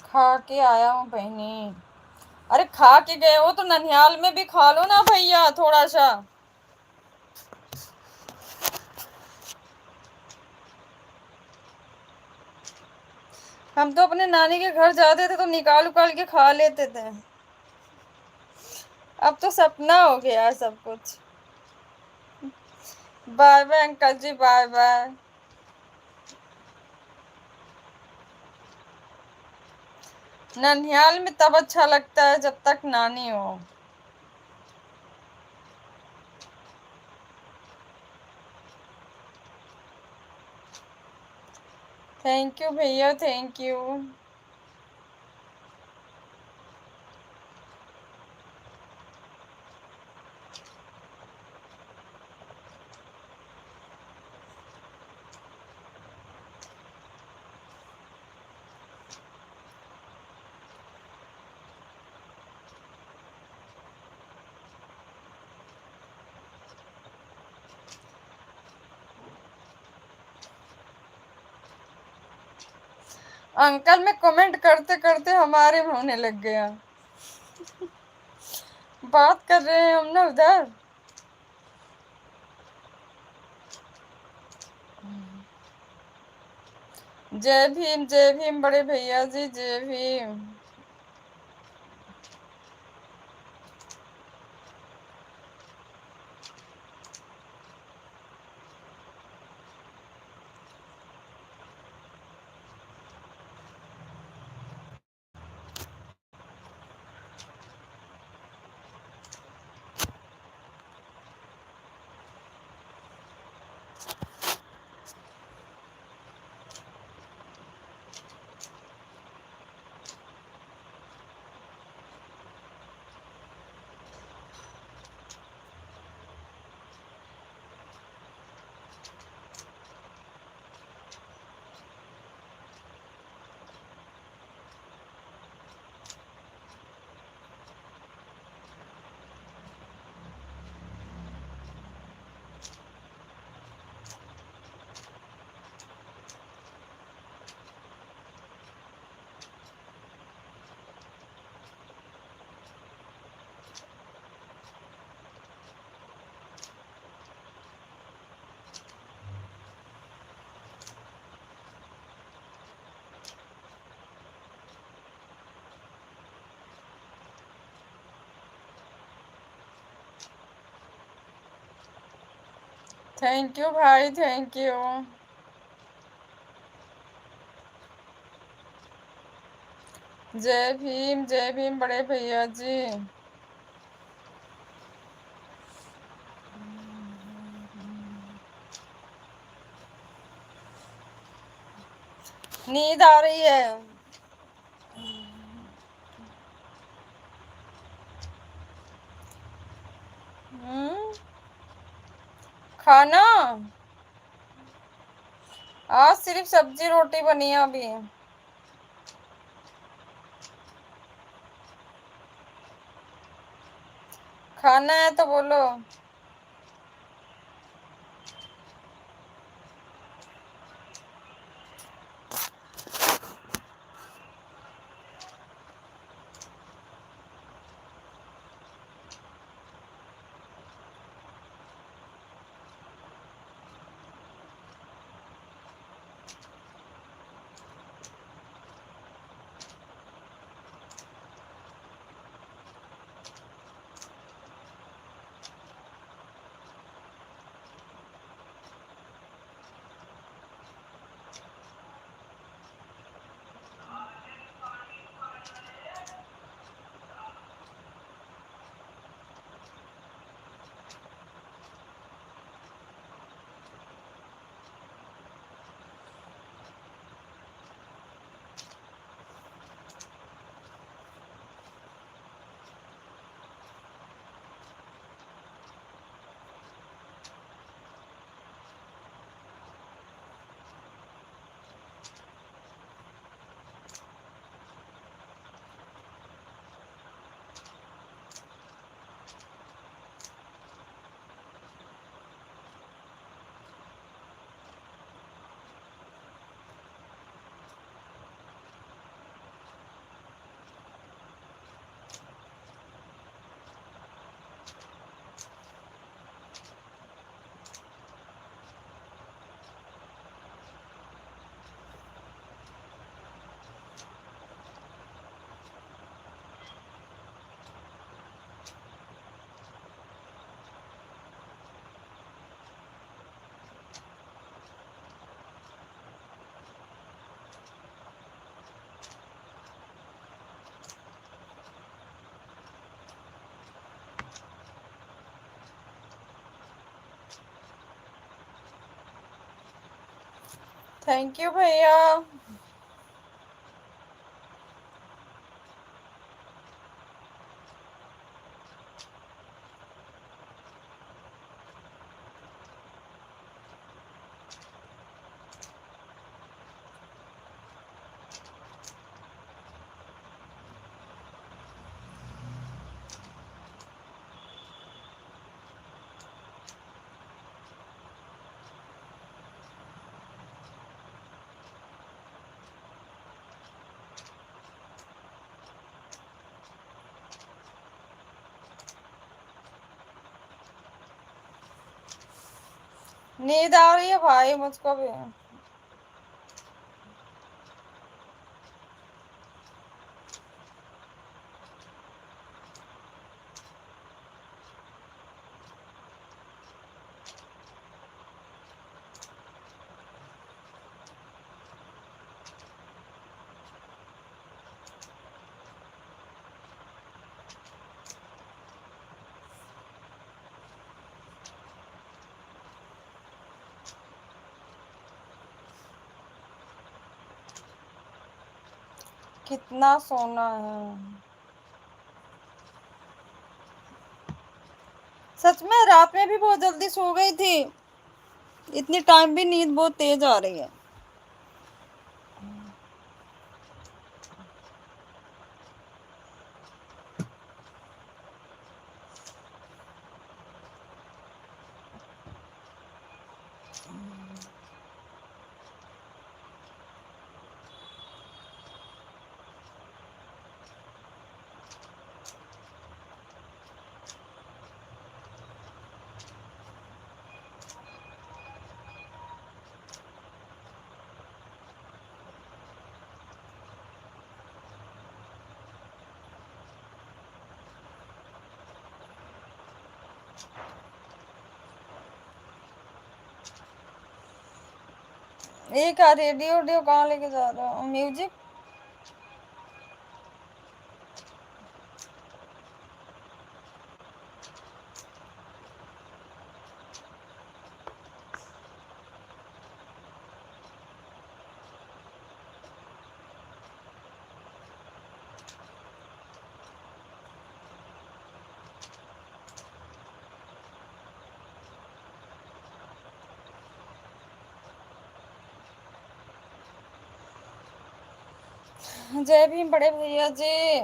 खा के आया हूँ बहनी। अरे खा के गए हो तो ननिहाल में भी खा लो ना भैया थोड़ा सा। हम तो अपने नानी के घर जाते थे तो निकाल उकाल के खा लेते थे। अब तो सपना हो गया सब कुछ। बाय बाय अंकल जी, बाय बाय। ननिहाल में तब अच्छा लगता है जब तक नानी हो। थैंक यू भैया, थैंक यू। अंकल में कमेंट करते करते हमारे होने लग गया। बात कर रहे हैं हम ना उधर। जय भीम बड़े भैया जी, जय भीम। थैंक यू भाई, थैंक यू। जय भीम बड़े भैया जी। नींद आ रही है। हम्म। खाना आज सिर्फ सब्जी रोटी बनी है अभी। खाना है तो बोलो। थैंक यू भैया। नींद आ रही है भाई मुझको भी। कितना सोना है। सच में रात में भी बहुत जल्दी सो गई थी। इतनी टाइम भी नींद बहुत तेज आ रही है। ये क्या रेडियो वेडियो कहाँ लेके जा रहे हो? म्यूजिक। जय भीम बड़े भैया जी।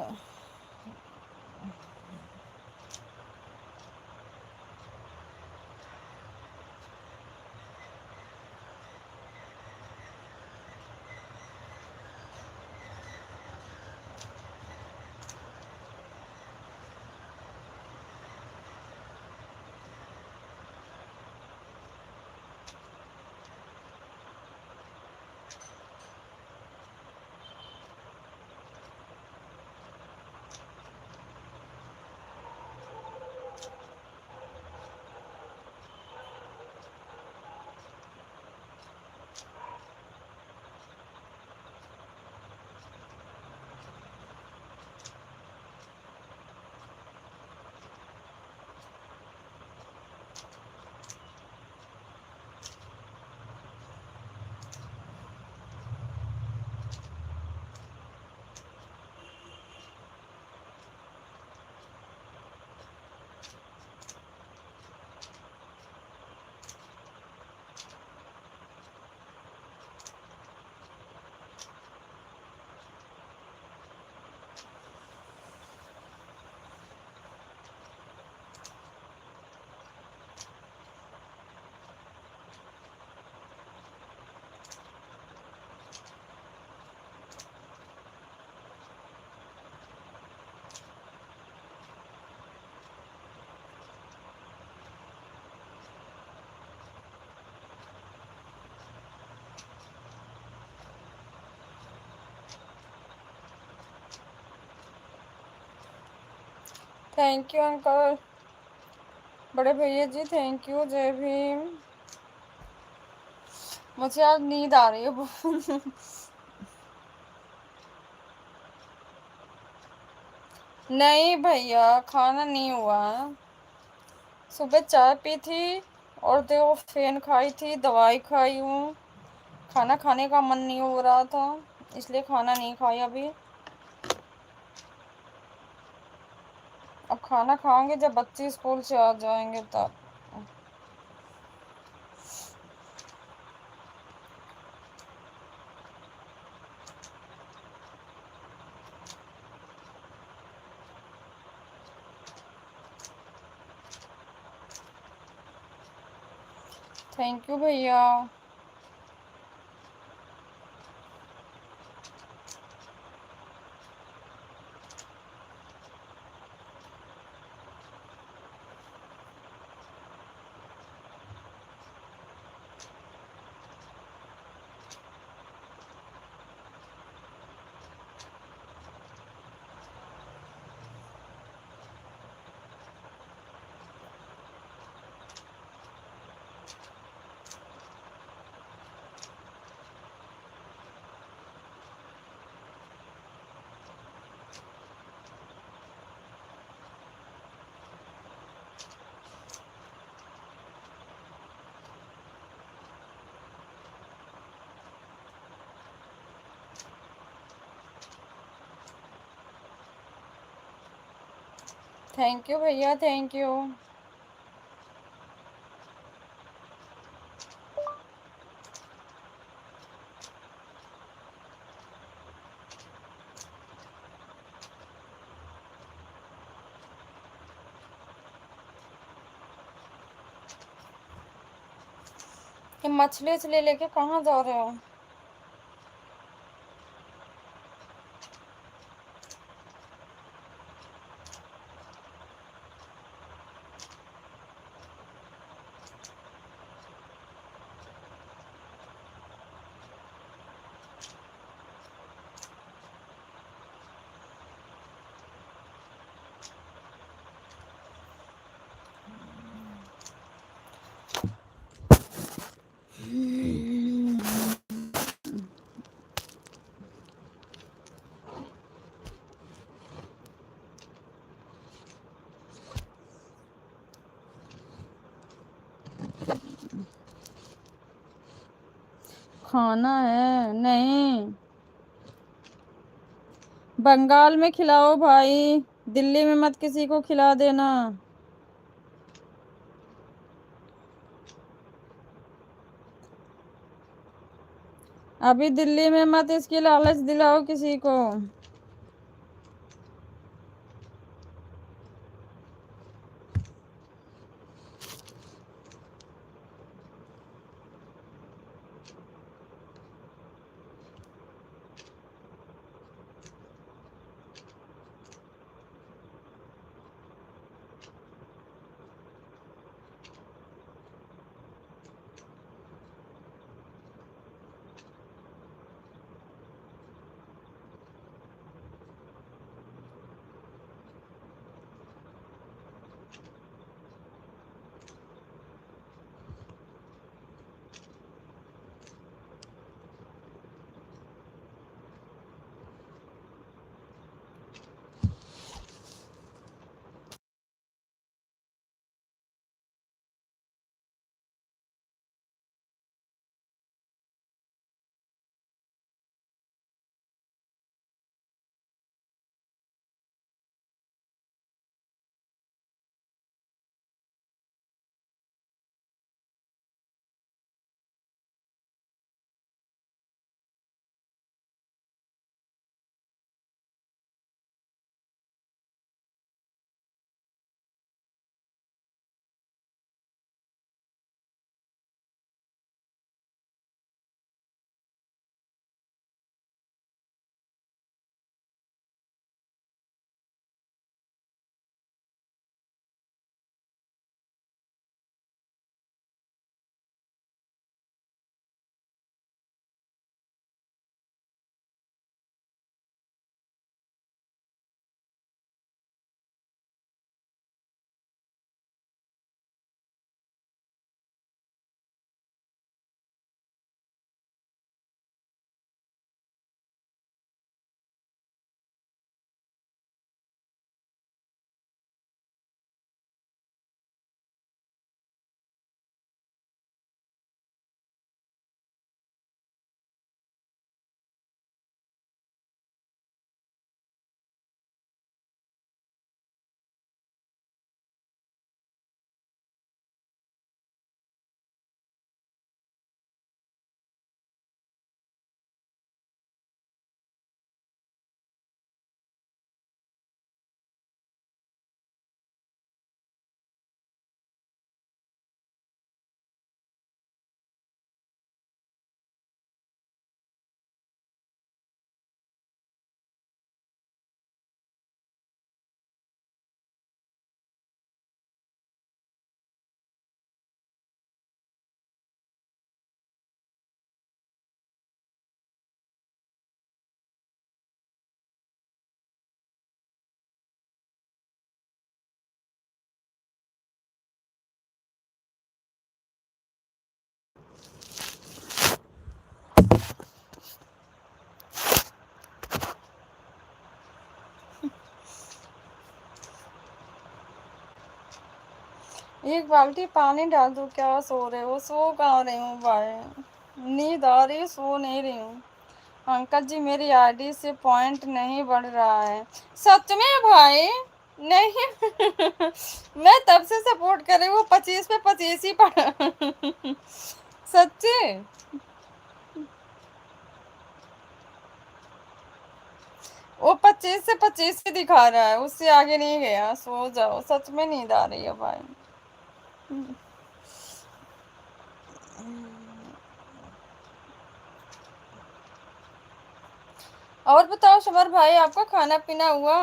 Thank you uncle. बड़े भैया जी थैंक यू। जय भीम। मुझे आज नींद आ रही है बहुत। नहीं भैया खाना नहीं हुआ है। सुबह चाय पी थी और दो फेन खाई थी, दवाई खाई हूँ। खाना खाने का मन नहीं हो रहा था, इसलिए खाना नहीं खाया अभी। अब खाना खाएंगे जब बच्चे स्कूल से आ जाएंगे तब। थैंक यू भैया। थैंक यू भैया, थैंक यू। ये मछली से लेके कहाँ जा रहे हो? खाना है नहीं, बंगाल में खिलाओ भाई, दिल्ली में मत किसी को खिला देना। अभी दिल्ली में मत इसकी लालच दिलाओ किसी को। एक बाल्टी पानी डाल दो, क्या सो रहे हो? सो कहाँ रही हूँ भाई, नींद आ रही, सो नहीं रही हूँ। अंकल जी मेरी आईडी से पॉइंट नहीं बढ़ रहा है। सच में भाई? नहीं। मैं तब से सपोर्ट कर रही हूँ, 25 पे 25 ही पड़ा। सच्ची? वो 25 से 25 ही दिखा रहा है, उससे आगे नहीं गया। सो जाओ, सच में नींद आ रही है भाई। और बताओ शबर भाई, आपका खाना पीना हुआ?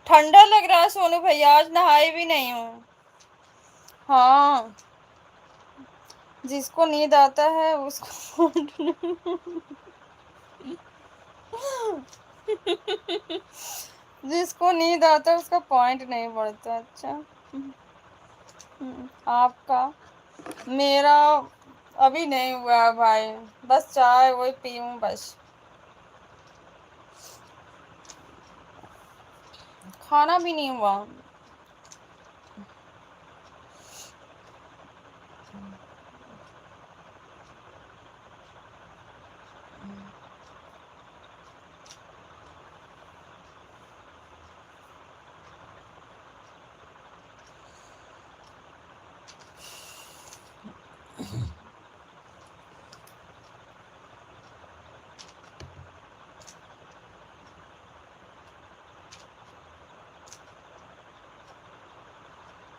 ठंडा लग रहा है सोनू भैया, आज नहाए भी नहीं हूँ। हाँ, जिसको नींद आता है उसको। जिसको नींद आता है उसका पॉइंट नहीं बढ़ता। अच्छा। आपका? मेरा अभी नहीं हुआ है भाई, बस चाय वही पीऊं बस। खाना भी नहीं हुआ।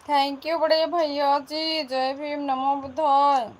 थैंक यू बड़े भैया जी, जय भीम, नमो बुद्धाय।